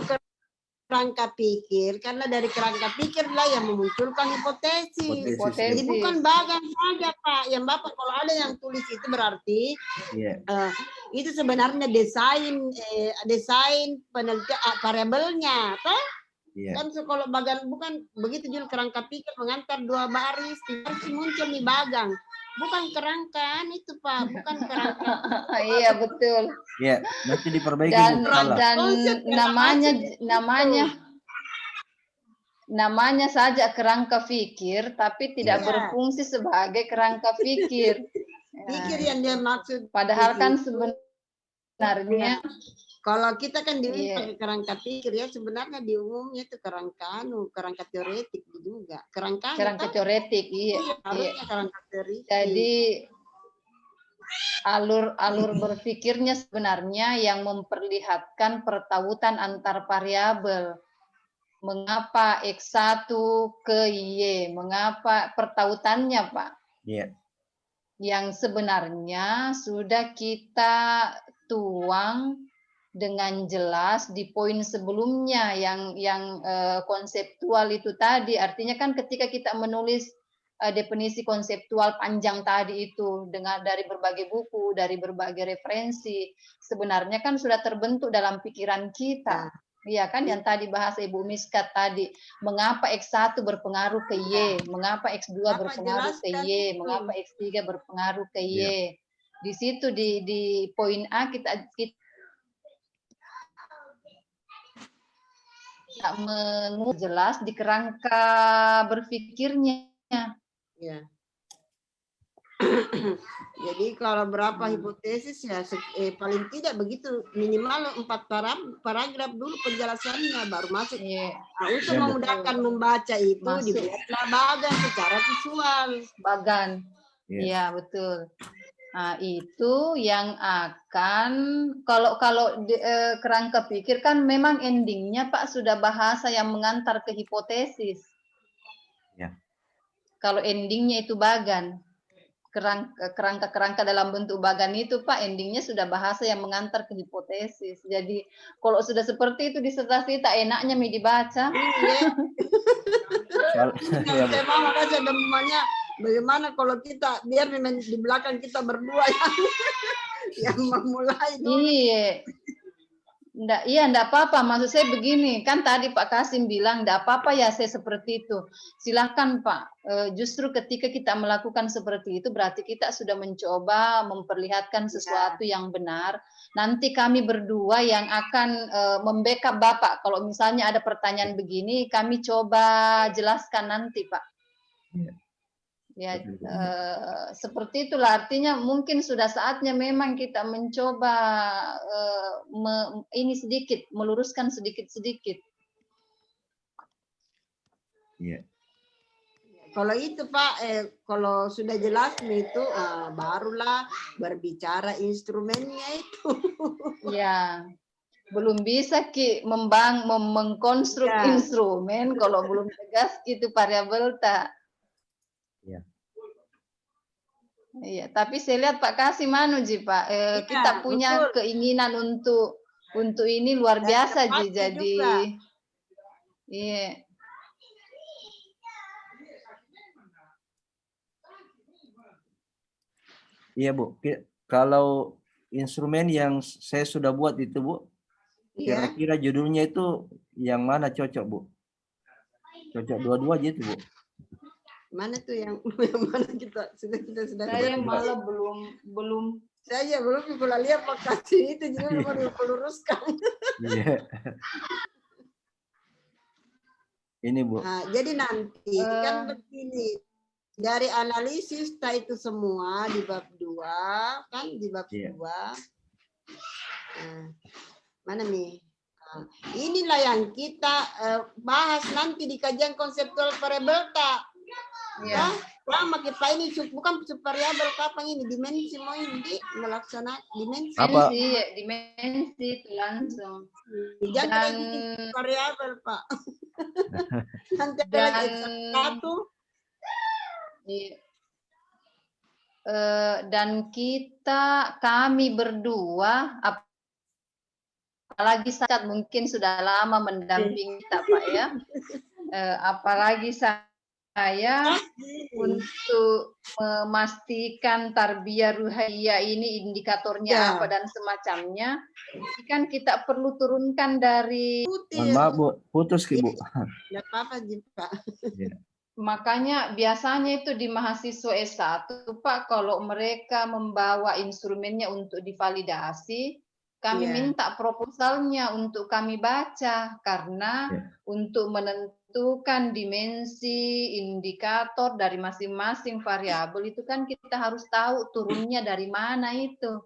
kerangka pikir? Karena dari kerangka pikirlah yang memunculkan hipotesis. Jadi bukan bagan saja, Pak. Yang Bapak kalau ada yang tulis itu berarti itu sebenarnya desain penelitian variabelnya, toh? Kan kalau bagan bukan begitu juga kerangka pikir mengantar 2 baris, muncul nih bagang. Bukan kerangka itu, Pak, bukan kerangka. Iya, betul. Iya, nanti diperbaiki. Dan namanya saja kerangka pikir, tapi tidak berfungsi sebagai kerangka pikir. Pikir yang dia maksud. Padahal kan sebenarnya kalau kita kan pakai kerangka pikir ya, sebenarnya di umumnya itu kerangka teoretik juga. Kerangka teoretik, harusnya kerangka teoretik. Jadi alur berpikirnya sebenarnya yang memperlihatkan pertautan antar variabel. Mengapa X1 ke Y? Mengapa pertautannya, Pak? Iya. Yang sebenarnya sudah kita tuang dengan jelas di poin sebelumnya yang konseptual itu tadi. Artinya kan ketika kita menulis definisi konseptual panjang tadi itu dari berbagai buku, dari berbagai referensi, sebenarnya kan sudah terbentuk dalam pikiran kita. Iya kan, yang tadi bahasa Ibu Miskat tadi, mengapa X1 berpengaruh ke Y, mengapa X2 berpengaruh ke Y, mengapa X3 berpengaruh ke Y. Di situ di poin A kita jelas di kerangka berpikirnya. Jadi kalau berapa hipotesis ya paling tidak begitu minimal 4 paragraf dulu penjelasannya baru masuk. Iya. Nah, untuk Ya, memudahkan membaca itu Masuk. dibuatlah bagan secara visual. Bagan. Iya. Iya, betul. Nah, itu yang akan kalau kerangka pikir kan memang endingnya Pak sudah bahasa yang mengantar ke hipotesis. Ya. Kalau endingnya itu bagan, kerangka-kerangka dalam bentuk bagan itu Pak endingnya sudah bahasa yang mengantar ke hipotesis. Jadi kalau sudah seperti itu disertasi tak enaknya dibaca. Iya. Ya, Bu. Saya mau makanya demamnya bagaimana kalau kita biar di belakang kita berdua yang memulai dulu. Iya. Enggak apa-apa. Maksud saya begini, kan tadi Pak Kasim bilang enggak apa-apa ya saya seperti itu. Silakan Pak. Justru ketika kita melakukan seperti itu berarti kita sudah mencoba memperlihatkan sesuatu yang benar. Nanti kami berdua yang akan membackup Bapak. Kalau misalnya ada pertanyaan begini, kami coba jelaskan nanti Pak. Ya, seperti itulah artinya mungkin sudah saatnya memang kita mencoba ini sedikit meluruskan sedikit-sedikit. Iya. Kalau itu Pak, kalau sudah jelas itu barulah berbicara instrumennya itu. Ya, belum bisa Ki mengkonstruk Ya. instrumen kalau belum tegas gitu variabel tak. Ya. Iya, tapi saya lihat Pak Kasim Ji Pak, kita punya betul. keinginan untuk ini luar Dan biasa Ji. cepatnya Jadi juga. iya. Iya, Bu. Kalau instrumen yang saya sudah buat itu, Bu, Iya. kira-kira judulnya itu yang mana cocok, Bu? Cocok dua-dua gitu, Bu. Mana tuh yang mana kita sudah Saya malah belum saya belum pernah lihat Pak Kasih itu jadi mau diluruskan. Iya. Ini, Bu. Nah, jadi nanti kan begini, dari analisis itu semua di bab 2 kan di bab 2. Nah, mana nih? Nah, inilah yang kita bahas nanti di kajian konseptual variabel tak. Ya, sama kita ini bukan variabel kapan ini dimensi mau ini melaksanakan dimensi. Apa? Dimensi itu langsung. Jangan lagi variabel Pak. Nanti ada lagi satu. Dan kami berdua apalagi saat mungkin sudah lama mendampingi kita Pak ya, apalagi saya untuk memastikan tarbiyah ruhiyah ini indikatornya apa dan semacamnya, kan kita perlu turunkan dari. Maaf Bu, putus Ki Bu. Tidak apa-apa Pak. Makanya biasanya itu di mahasiswa S1 Pak, kalau mereka membawa instrumennya untuk divalidasi, kami minta proposalnya untuk kami baca, karena untuk menentukan dimensi indikator dari masing-masing variabel itu kan kita harus tahu turunnya dari mana itu.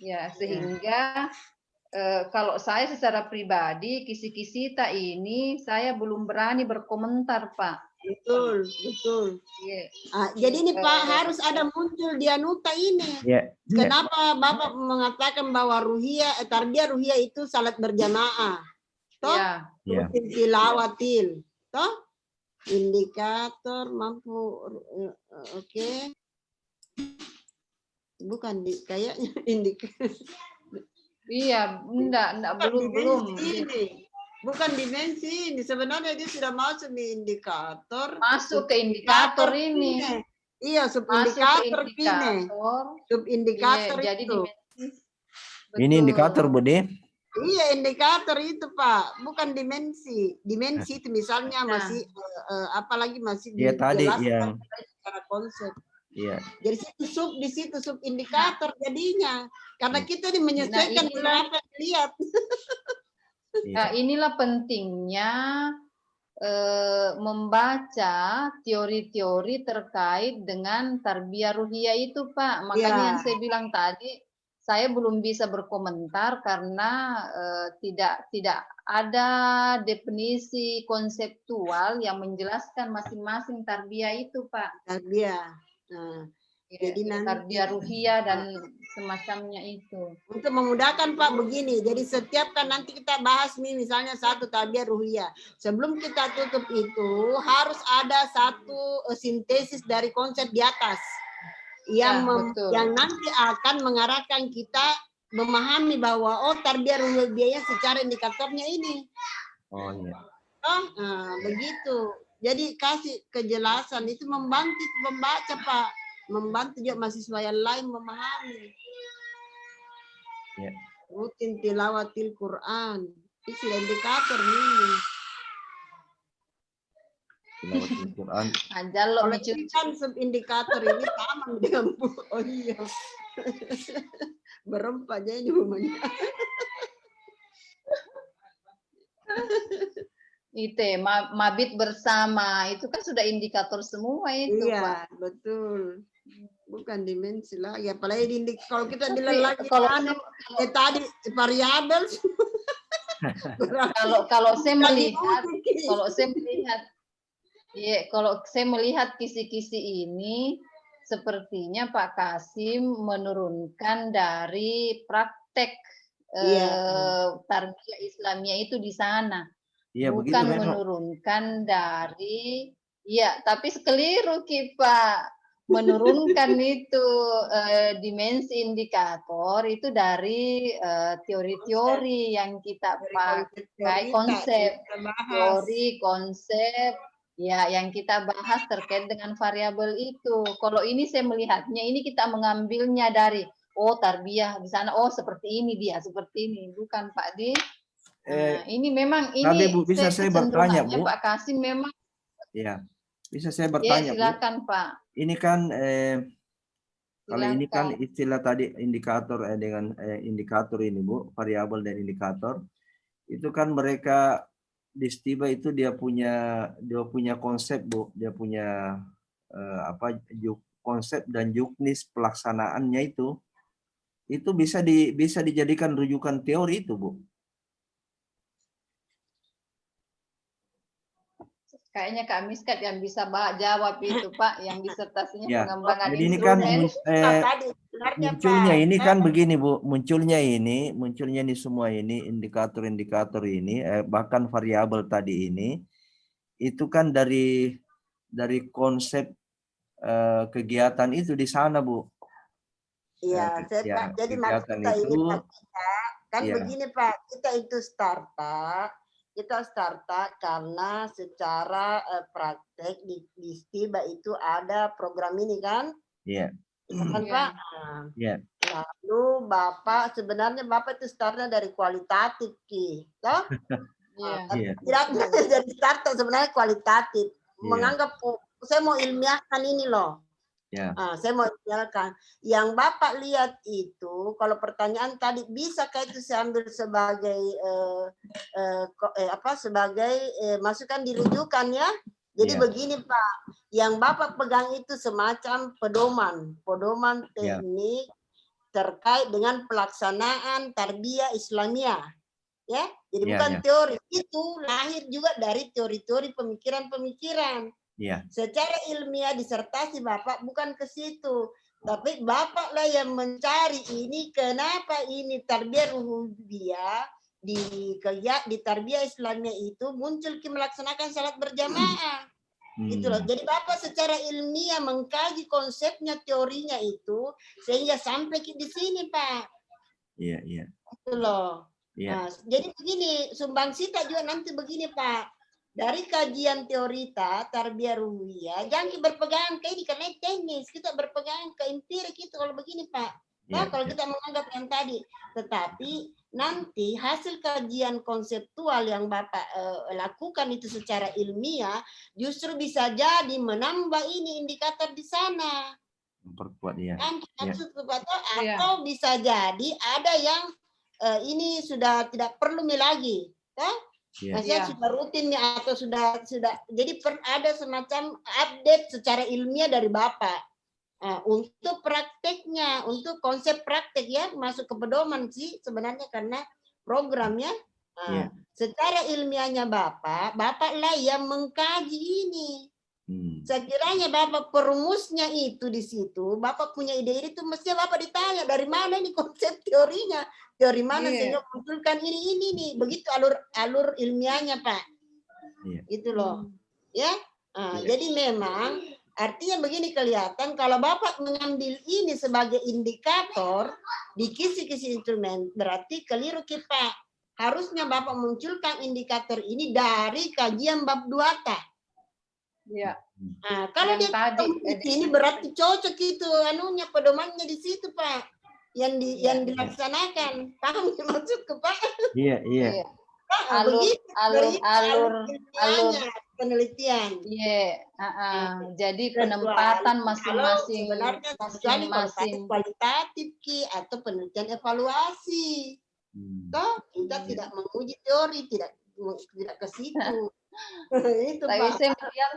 Ya, sehingga kalau saya secara pribadi, kisi-kisi tak ini saya belum berani berkomentar, Pak. Betul, betul. Jadi ini Pak harus ada muncul di Anuta ini. Kenapa Bapak mengatakan bahwa tarbiyah ruhiyah itu salat berjamaah? Toh? Tilawatil. Toh? Indikator mampu oke. Bukan kayaknya indikator. Iya, enggak belum. Bukan dimensi ini, sebenarnya dia sudah masuk di indikator. Masuk ke indikator ini. Iya, subindikator ini. Subindikator jadi itu. Ini indikator, Bu De. Iya, indikator itu, Pak. Bukan dimensi. Dimensi itu misalnya masih apalagi masih dijelaskan secara konsep. Iya. Jadi di situ sub indikator jadinya. Karena kita menyesuaikan dengan apa yang dilihat. Nah, inilah pentingnya membaca teori-teori terkait dengan tarbiyah ruhiyah itu, Pak. Makanya yang saya bilang tadi, saya belum bisa berkomentar karena tidak ada definisi konseptual yang menjelaskan masing-masing tarbiyah itu, Pak. Tarbiyah. Nah, jadi nanti tarbiyah ruhiyah dan semacamnya itu. Untuk memudahkan Pak begini, jadi setiap kan nanti kita bahas nih misalnya satu tarbiyah ruhiyah. Sebelum kita tutup itu harus ada satu sintesis dari konsep di atas yang yang nanti akan mengarahkan kita memahami bahwa oh tarbiyah ruhiyah secara indikatornya ini. Oh iya. Begitu. Jadi kasih kejelasan itu membantu membaca Pak, membantu juga mahasiswa yang lain memahami. Ya. Rutin tilawatil Quran. Itu indikator ini. Tilawatil Quran. Kalau ini kan indikator ini sama dengan oh iya. Berempat aja ini rumahnya. Itu mabit bersama itu kan sudah indikator semua itu, iya, Pak. Betul. Bukan dimensi lagi, apalagi kalau kita bilang lagi kalau tadi variabel. kalau saya melihat kisi-kisi ini sepertinya Pak Kasim menurunkan dari praktek tarbiyah Islamiyah itu di sana. Iya, bukan menurunkan dari tapi sekeliru Pak. Menurunkan itu dimensi indikator itu dari teori-teori yang kita pakai, konsep teori konsep yang kita bahas terkait dengan variabel itu. Kalau ini saya melihatnya ini kita mengambilnya dari tarbiyah di sana seperti ini dia seperti ini, bukan Pak Di. Ini memang ini Bu, bisa saya bertanya Bu? Pak Kasim memang. Ya, bisa saya bertanya silakan Bu? Pak. Ini kan kalau ini kan istilah tadi indikator dengan indikator ini Bu, variabel dan indikator itu kan mereka di STIBA itu dia punya konsep Bu, dia punya konsep dan juknis pelaksanaannya itu bisa dijadikan rujukan teori itu Bu. Kayaknya Kak Miskat yang bisa jawab itu Pak, yang disertasinya pengembangan jadi instrumen. Munculnya ini kan begini Bu, munculnya ini semua ini indikator-indikator ini bahkan variabel tadi ini itu kan dari konsep kegiatan itu di sana Bu. Iya, Pak. Jadi maksud kita ini Pak, kan begini Pak, kita itu startup karena secara praktek di STIBA itu ada program ini kan? Iya. Kan Pak? Iya. Lalu sebenarnya Bapak itu startnya dari kualitatif Ki. Toh? Iya. Tidak dari startup sebenarnya kualitatif. Menganggap saya mau ilmiahkan ini loh. Saya mau ilmiahkan. Yang Bapak lihat itu, kalau pertanyaan tadi bisakah itu saya ambil sebagai masukan dirujukan ya? Jadi begini Pak, yang Bapak pegang itu semacam pedoman teknik terkait dengan pelaksanaan tarbiyah Islamiyah. Ya, jadi bukan teori, itu lahir juga dari teori-teori pemikiran-pemikiran. Secara ilmiah disertasi Bapak bukan ke situ, tapi Bapaklah yang mencari ini kenapa ini tarbiyah ruhiyah di tarbiyah Islamiyah itu muncul melaksanakan salat berjamaah. Gitu loh. Jadi Bapak secara ilmiah mengkaji konsepnya, teorinya itu sehingga sampai di sini Pak. Iya. Gitu loh. Nah, jadi begini, sumbangsita juga nanti begini Pak. Dari kajian teorita tarbiyah ruhiyah, jangan berpegang ke ini karena teknis, kita berpegang ke empirik itu kalau begini Pak. Kalau kita menganggap yang tadi, tetapi nanti hasil kajian konseptual yang Bapak lakukan itu secara ilmiah justru bisa jadi menambah ini indikator di sana. Memperkuat ya. Atau bisa jadi ada yang ini sudah tidak perlu lagi. Iya. Nah, saya sudah rutin nih atau sudah jadi ada semacam update secara ilmiah dari Bapak. Nah, untuk prakteknya, untuk konsep praktek ya masuk ke pedoman sih sebenarnya karena programnya. Nah, secara ilmiahnya Bapak lah yang mengkaji ini. Sekiranya Bapak perumusnya itu di situ, Bapak punya ide itu mesti Bapak ditanya dari mana ini konsep teorinya. Teori mana sehingga munculkan ini nih. Begitu alur ilmiahnya, Pak. Gitu loh. Ya. Jadi memang artinya begini kelihatan kalau Bapak mengambil ini sebagai indikator di kisi-kisi instrumen berarti keliru Pak. Harusnya Bapak munculkan indikator ini dari kajian bab 2 tak. Iya. Nah, kalau dia tadi ini berarti cocok itu anunya pedomannya di situ, Pak. Yang dilaksanakan. Paham maksud ke Pak? Iya. Alur penelitian. Iya, jadi penempatan masing-masing kualitatif atau penelitian evaluasi. Toh kita tidak menguji teori, tidak ke situ. Itu, tapi Pak. saya melihat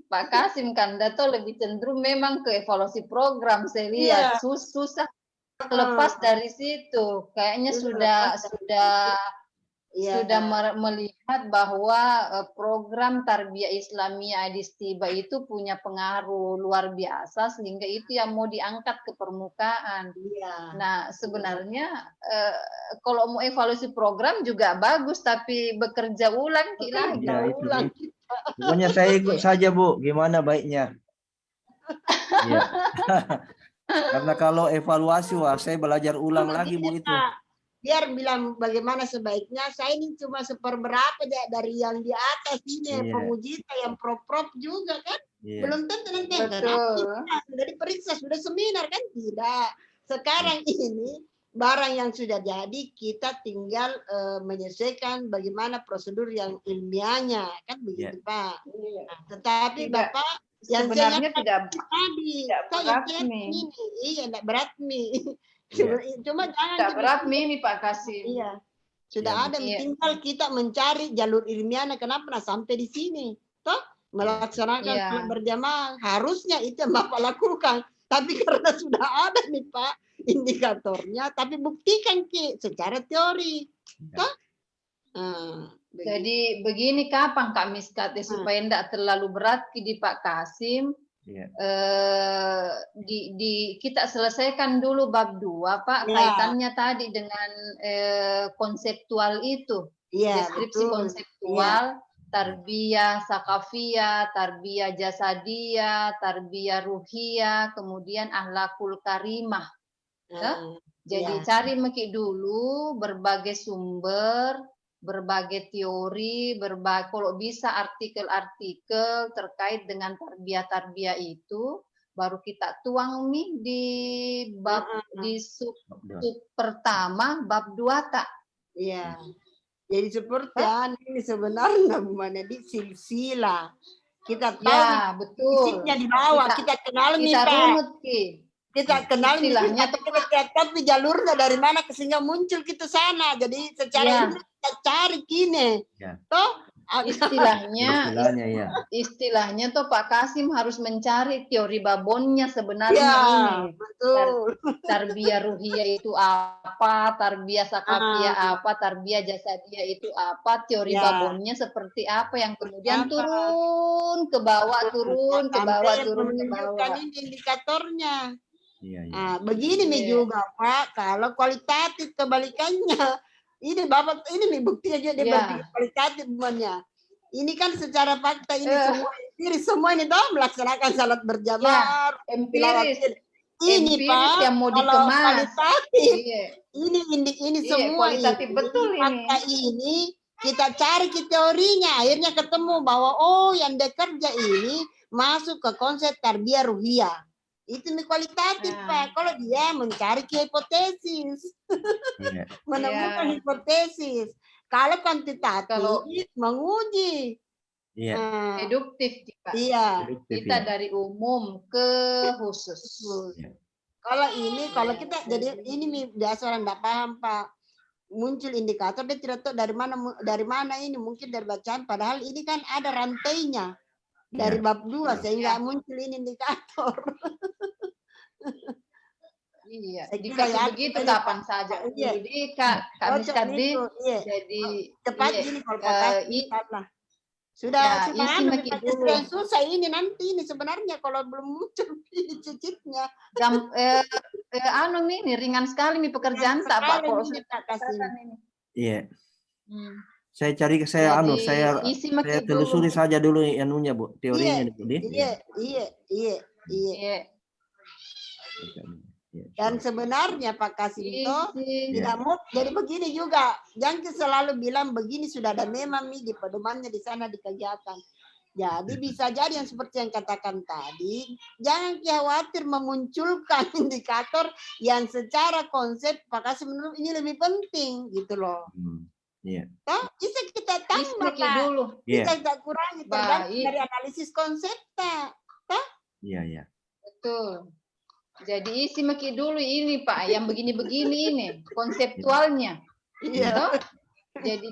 Pak Kasim kan Dato lebih cenderung memang ke evaluasi program. Saya lihat susah lepas dari situ. Kayaknya sudah melihat bahwa program Tarbiyah Islamiyah Adis Tiba itu punya pengaruh luar biasa sehingga itu yang mau diangkat ke permukaan. Nah, sebenarnya kalau mau evaluasi program juga bagus, tapi bekerja ulang ulang. Pokoknya saya ikut saja, Bu. Gimana baiknya? Karena kalau evaluasi, saya belajar ulang lagi, Bu, itu. Biar bilang bagaimana sebaiknya, saya ini cuma seperberapa dari yang di atas ini, penguji yang prop juga kan, belum tentu nanti sudah diperiksa, sudah seminar kan, tidak. Sekarang ini barang yang sudah jadi, kita tinggal menyesuaikan bagaimana prosedur yang ilmiahnya, kan begitu Pak. Nah, tetapi Bapak yang sebenarnya tidak berat nih. Cuma jangan berat ini Pak Kasim. Iya. Sudah ada tinggal kita mencari jalur ilmiahnya kenapa sampai di sini. Toh melaksanakan berjamaah harusnya itu yang Bapak lakukan. Tapi karena sudah ada nih Pak indikatornya, tapi buktikan secara teori. Toh? Jadi begini kapan Kak Miskat supaya tidak terlalu berat di Pak Kasim. Kita selesaikan dulu bab 2 Pak, kaitannya tadi dengan konseptual itu, deskripsi konseptual, tarbiyah sakafiyah, tarbiyah jasadiyah, tarbiyah ruhiyah, kemudian akhlakul karimah. Jadi cari dulu berbagai sumber, berbagai teori, kalau bisa artikel-artikel terkait dengan tarbiyah itu, baru kita tuang nih di bab di sub pertama bab 2 tak. Iya. Jadi seperti ini sebenarnya mana di silsilah. Kita tahu betul. Di bawah kita kenal nih Pak. Runut kita kenal istilahnya tapi jalurnya dari mana sehingga muncul kita sana. Jadi secara ini kita cari kini. Toh istilahnya toh Pak Kasim harus mencari teori babonnya sebenarnya ini. Betul. Tarbiyah ruhiyah itu apa, tarbiyah sakafiyah apa, tarbiyah jasadiyah itu apa, teori babonnya seperti apa yang kemudian turun ke bawah, turun ke bawah. Ini indikatornya. Begini nih juga Pak, kalau kualitatif kebalikannya, ini Bapak ini nih buktinya dia berpikir kualitatif bukannya. Ini kan secara fakta ini semua ini dong melaksanakan salat berjamaah, empiris. Ini Pak, yang mau dikemas. Ini semua kualitatif betul fakta ini kita cari ke teorinya, akhirnya ketemu bahwa yang dia kerja ini masuk ke konsep tarbiyah ruhiyah. Itu nih kualitatif Pak. Kalau dia mencari hipotesis, menemukan hipotesis. Kalau kuantitatif menguji. Deduktif Pak. Kita dari umum ke khusus. Kalau kita jadi ini biasa orang tidak paham Pak. muncul indikator dia tidak tahu dari mana ini, mungkin dari bacaan, padahal ini kan ada rantainya dari bab 2 sehingga muncul ini indikator. Iya, Saya kira dikasih ya, begitu ini, kapan saja. iya. Jadi Kak Miskardi, jadi tepat iya, gini kalau pakai salah. Sudah ya, sudah isi anu maki dipakai dulu. yang susah ini nanti ini sebenarnya kalau belum muncul ini cicitnya. Anu nih ringan sekali nih pekerjaan tak Pak kalau Ini tak kasih. ini. Iya. Saya Jadi, saya isi maki telusuri dulu. saja dulu anunya Bu, teorinya Bu. Iya. Dan sebenarnya Pak Kasinto tidak mau jadi begini juga. Jangan selalu bilang begini sudah ada memang nih di pedomannya di sana dikerjakan. Jadi bisa jadi yang seperti yang katakan tadi, jangan khawatir memunculkan indikator yang secara konsep Pak Kasim menurut ini lebih penting gitu loh. Iya. Toh, bisa kita tambah Pak. Dulu. Bisa kita kurangi tergantung dari analisis konsep Toh? Iya. Betul. Jadi isi maki dulu ini Pak, yang begini-begini ini konseptualnya. Iya. Jadi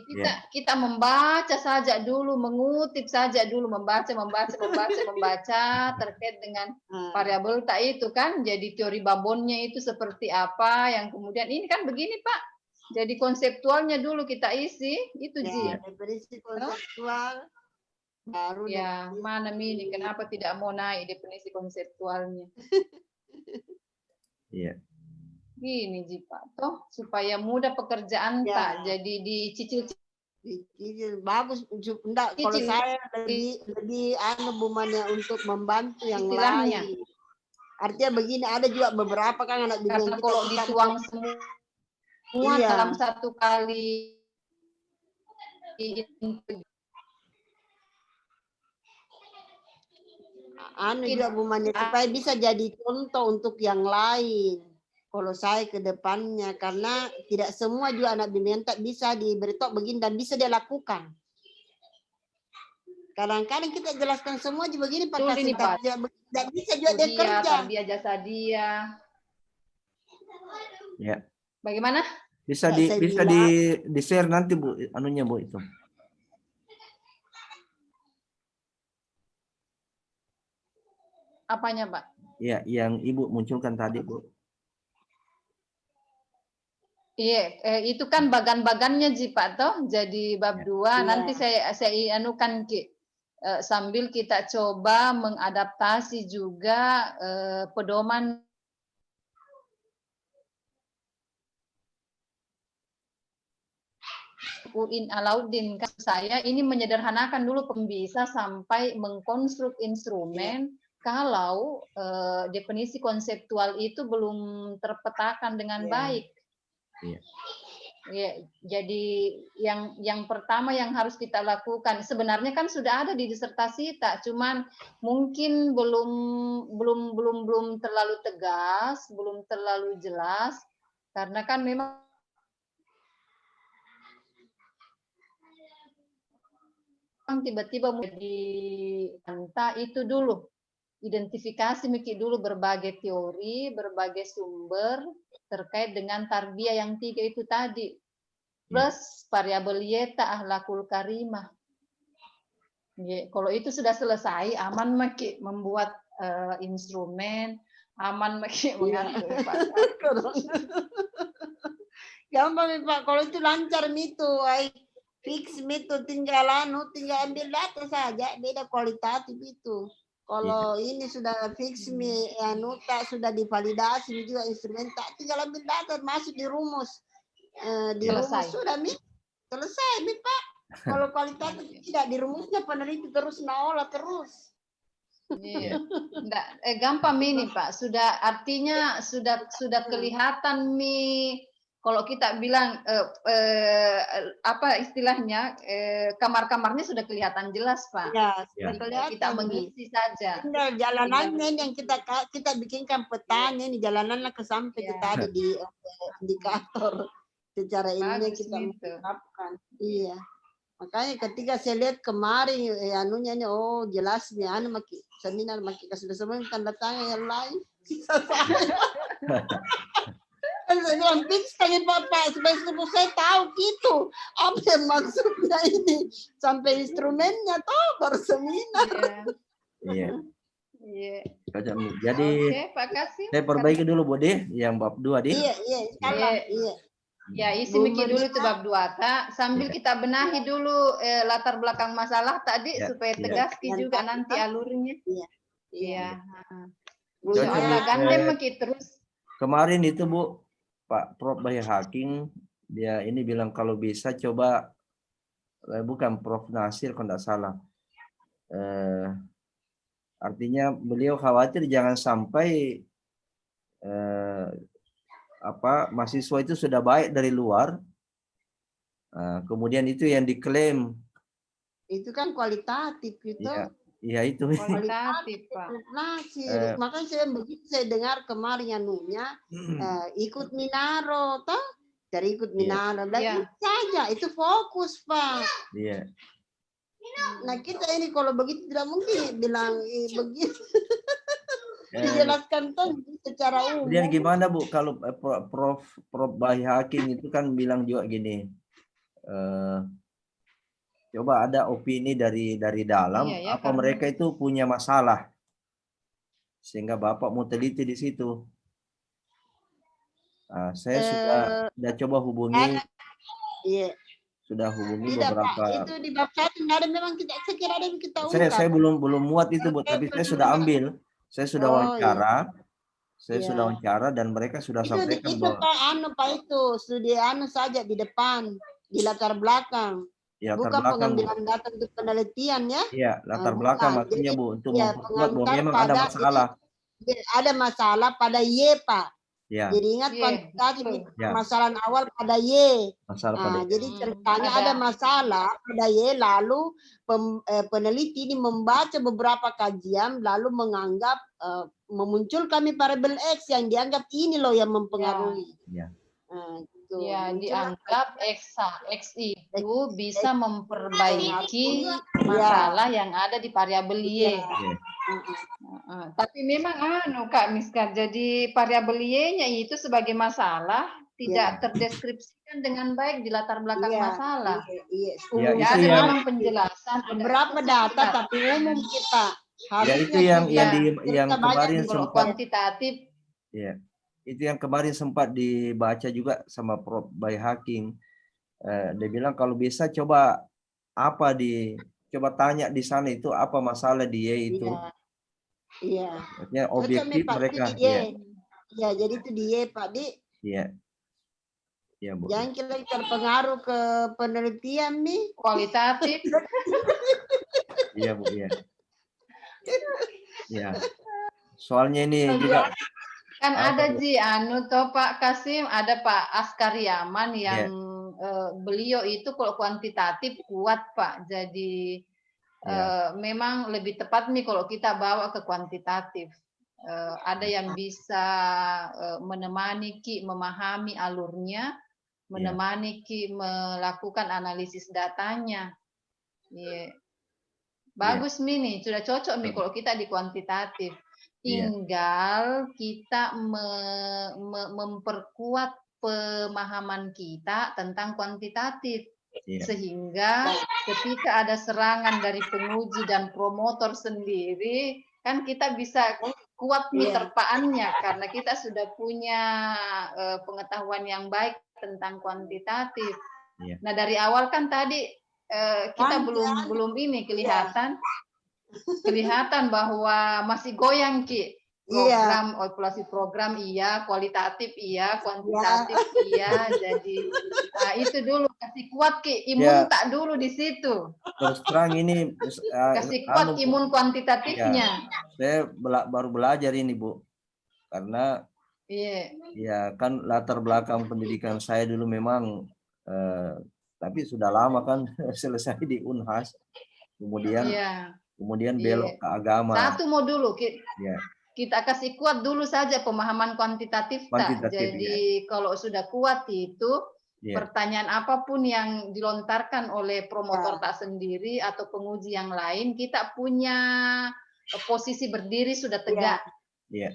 kita membaca saja dulu, mengutip saja dulu, membaca terkait dengan variabel tak itu kan. Jadi teori babonnya itu seperti apa, yang kemudian ini kan begini Pak. Jadi konseptualnya dulu kita isi, itu Ji. Definisi konseptual. Baru ya, mana ini kenapa tidak mau naik definisi konseptualnya? Iya. Gini Ji Pak, toh supaya mudah pekerjaan tak jadi dicicil. Bagus, enggak kalau saya lebih bumannya untuk membantu yang lain. Artinya begini, ada juga beberapa kan anak bimbingan kita kalau dituang semua dalam satu kali juga bumannya supaya bisa jadi contoh untuk yang lain. Kalau saya ke depannya, karena tidak semua juga anak bimbingan tak bisa diberitahu begini dan bisa dia lakukan. Kadang-kadang kita jelaskan semua juga begini Pak Kasih, tidak bisa juga dia kerja. Dia jasa dia. Ya. Bagaimana? Bisa di share nanti Bu, anunya Bu itu. Apanya Pak? Ya, yang Ibu munculkan tadi Bu. Iya, itu kan bagan-bagannya Ji Pak toh. Jadi bab 2 nanti saya anukan sambil kita coba mengadaptasi juga pedoman Uin Alauddin kan saya ini menyederhanakan dulu pembisa sampai mengkonstruk instrumen kalau definisi konseptual itu belum terpetakan dengan baik. Ya, jadi yang pertama yang harus kita lakukan sebenarnya kan sudah ada di disertasi tak, cuman mungkin belum terlalu tegas, belum terlalu jelas karena kan memang tiba-tiba di entah itu dulu identifikasi mikir dulu berbagai teori, berbagai sumber terkait dengan tarbiyah yang 3 itu tadi. Plus variabel yeta ahlakul karimah. Kalau itu sudah selesai, aman maki membuat instrumen, aman maki mengatur gampang Pak, kalau itu lancar itu, fix itu tinggal ambil data saja, beda kualitatif itu. Kalau ini sudah fix sudah divalidasi juga instrumen tak, tinggal ambil data masuk di rumus. Rumus sudah selesai Pak. Kalau kualitatif tidak di rumusnya peneliti terus naolah terus. Gampang ini Pak. Artinya sudah kelihatan kalau kita bilang apa istilahnya kamar-kamarnya sudah kelihatan jelas Pak. Kita mengisi saja. Tinggal jalanannya yang kita bikinkan petanya ini jalanannya ke sampai kita ada di indikator. Secara ini kita menerapkan. Iya. Makanya ketika saya lihat kemarin anunya ini jelas nih seminar sudah semua tanda tangan yang lain. Saya bilang fix tanya Bapak supaya sepupu saya tahu gitu. Apa yang maksudnya ini? Sampai instrumennya toh baru seminar. Iya. Iya. Iya. Cocok, Mi. Jadi Oke, Pak Kasim. saya perbaiki dulu Bu De, yang bab 2 Di. Iya, insyaallah. Iya. Ya, isi Bu Miki dulu Melina. itu bab 2 tak. Sambil Iya. kita benahi dulu latar belakang masalah tadi Iya, supaya iya. tegas Ki Yang juga tadi, nanti Pak. alurnya. Iya. Iya. Bu Cocok, Insya Mi. Allah gandeng Miki terus. Kemarin itu Bu, Pak Prof Bayi Hakim, dia ini bilang kalau bisa coba, bukan Prof Nasir kalau tidak salah. Artinya beliau khawatir jangan sampai mahasiswa itu sudah baik dari luar, kemudian itu yang diklaim. Itu kan kualitatif gitu. Iya, iya itu. Kualitatif, Pak. Nasir. Makanya saya begitu saya dengar kemarin anunya ikut Minaro toh, dari ikut Minaro dan Iya. itu saja itu fokus Pak. Iya. Nah kita ini kalau begitu tidak mungkin bilang begitu. Dijelaskan tuh secara umum. Kemudian gimana Bu kalau Prof Bayi Hakim itu kan bilang juga gini, coba ada opini dari dalam, Iya ya, apa mereka itu punya masalah sehingga Bapak mau teliti di situ. Saya sudah coba hubungi. Iya. Sudah hubungi Tidak, beberapa. Pak, itu di bab 1 nggak ada, memang kita sekira ada yang kita ungkap. Saya belum muat itu Bu, tapi saya sudah ambil. Saya sudah wawancara. Saya sudah wawancara dan mereka sudah sampaikan itu bahwa Pak itu studi saja di depan, di latar belakang. ya, bukan pengambilan data untuk penelitian ya. Iya, latar belakang maksudnya Bu, untuk memperkuat bahwa memang ada masalah. Ada masalah pada Y, Pak. Ya. Jadi ingat kuantitatif permasalahan awal pada Y. Jadi ceritanya ada masalah pada Y, lalu peneliti ini membaca beberapa kajian, lalu menganggap memunculkan variabel X yang dianggap ini loh yang mempengaruhi. Ya. Gitu. Ya, dianggap X itu bisa memperbaiki masalah yang ada di variabel Y. Tapi memang Kak Miska, jadi variabel Y-nya itu sebagai masalah tidak terdeskripsikan dengan baik di latar belakang masalah. Iya, ya, ada memang penjelasan beberapa data tapi umum kita. Ya itu yang kemarin sempat kuantitatif. Ya. Itu yang kemarin sempat dibaca juga sama Prof Bayi Hakim. Dia bilang kalau bisa coba coba tanya di sana itu apa masalah dia itu. Iya. Maksudnya objektif mereka. Iya, jadi itu dia Pak Di. Iya. Iya, Bu. Jangan kita terpengaruh ke penelitian nih. Kualitatif. Iya, Bu, iya. Iya. Soalnya ini juga kan ada toh Pak Kasim, ada Pak Askar Yaman yang beliau itu kalau kuantitatif kuat Pak. Jadi memang lebih tepat nih kalau kita bawa ke kuantitatif. Ada yang bisa menemani Ki memahami alurnya, menemani Ki melakukan analisis datanya. Bagus Mini, sudah cocok nih kalau kita di kuantitatif. Tinggal kita memperkuat pemahaman kita tentang kuantitatif. Sehingga ketika ada serangan dari penguji dan promotor sendiri, kan kita bisa kuat nih terpaannya karena kita sudah punya pengetahuan yang baik tentang kuantitatif. Nah, dari awal kan tadi kita belum ini kelihatan bahwa masih goyang Ki. Program evaluasi program kualitatif kuantitatif jadi itu dulu kasih kuat Ki, imun tak dulu di situ. Terus terang ini kasih kuat imun kuantitatifnya. Saya baru belajar ini Bu, karena ya kan latar belakang pendidikan saya dulu memang tapi sudah lama kan selesai di Unhas, kemudian belok ke agama. Satu mau dulu kita kasih kuat dulu saja pemahaman kuantitatif tak. Jadi kalau sudah kuat itu pertanyaan apapun yang dilontarkan oleh promotor tak sendiri atau penguji yang lain, kita punya posisi berdiri sudah tegak. Iya.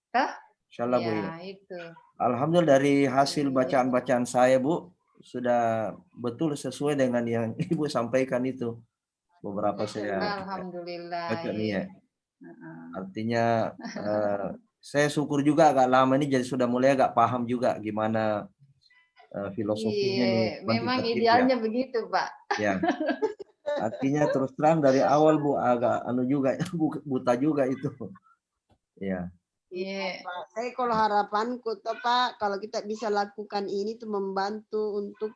Kah? Insyaallah Bu. Itu. Alhamdulillah dari hasil bacaan-bacaan saya, Bu, sudah betul sesuai dengan yang Ibu sampaikan itu. Beberapa saya Alhamdulillah. baca nih ya. Heeh. Artinya saya syukur juga agak lama ini jadi sudah mulai agak paham juga gimana filosofinya nih Iya, memang kuantitatif idealnya begitu, Pak. ya. Artinya terus terang dari awal Bu agak juga buta juga itu. Ya. Iya. Pak, saya kalau harapanku tuh Pak, kalau kita bisa lakukan ini tuh membantu untuk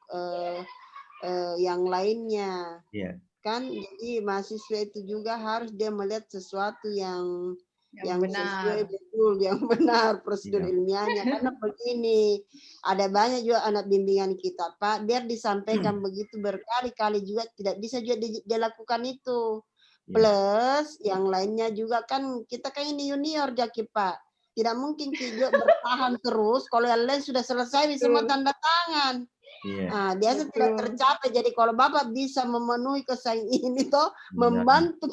yang lainnya. Iya. Kan jadi mahasiswa itu juga harus dia melihat sesuatu yang sesuai benar. betul, yang benar prosedur Iya. ilmiahnya. Karena begini, ada banyak juga anak bimbingan kita Pak, biar disampaikan begitu berkali-kali juga tidak bisa juga dilakukan itu. Iya. Plus yang lainnya juga kan kita kan ini junior Jaki Pak. Tidak mungkin kita bertahan terus kalau yang lain sudah selesai semua tanda tangan. Iya. Nah, biasa tidak tercapai. Jadi kalau Bapak bisa memenuhi kesaing ini toh membantu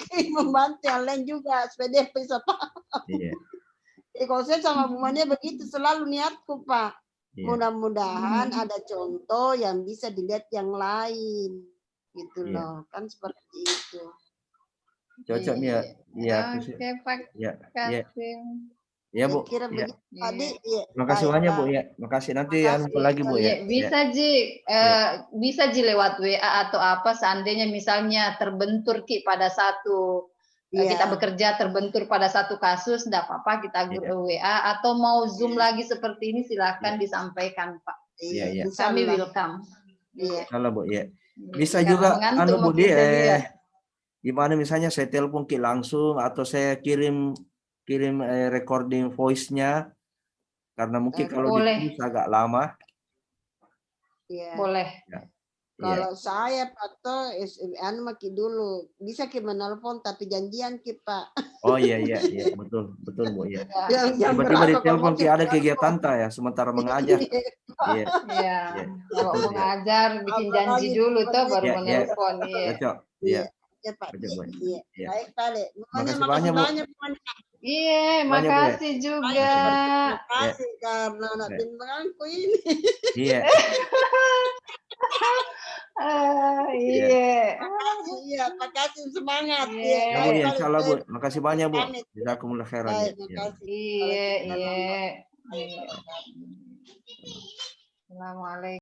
yang lain juga supaya dia bisa paham. Iya. Kalau saya sama Bu Mania begitu selalu niatku Pak. Iya. Mudah-mudahan ada contoh yang bisa dilihat yang lain. Gitu Iya. loh. Kan seperti itu. Cocok nih ya. Iya. Oke, Pak Ya. Kasim. Ya, Bu. Kira Ya. begitu tadi. Ya. Makasih banyak, Bu ya. Makasih nanti Makasih. lagi Bu ya. Bisa Ji, bisa Ji lewat WA atau apa seandainya misalnya terbentur Ki pada satu kita bekerja terbentur pada satu kasus, enggak apa-apa kita WA atau mau Zoom lagi seperti ini silahkan disampaikan Pak. Iya, Iya. Kami welcome. Iya. Salah Bu ya. Bisa Karena juga mengantuk Bu makin saya gimana misalnya saya telepon Ki langsung atau saya kirim recording voice-nya karena mungkin kalau ditulis agak lama. Iya. Boleh. Ya. Kalau saya Pak maki dulu bisa Ki menelpon tapi janjian Ki Pak. Oh iya betul Bu ya. Yang Tiba-tiba di telepon Ki ada kegiatan ya sementara mengajar. Iya. Kalau mengajar bikin janji dulu tuh baru menelpon. Cocok. Iya. Pak. Iya. Baik Pak. Makasih banyak Bu. Iya, makasih juga. Terima kasih karena anak bimbinganku ini. Iya. Iya, makasih semangat. Iya, Bu, insyaallah Bu. Makasih banyak Bu. Jazakumullah khairan. Iya. Assalamualaikum.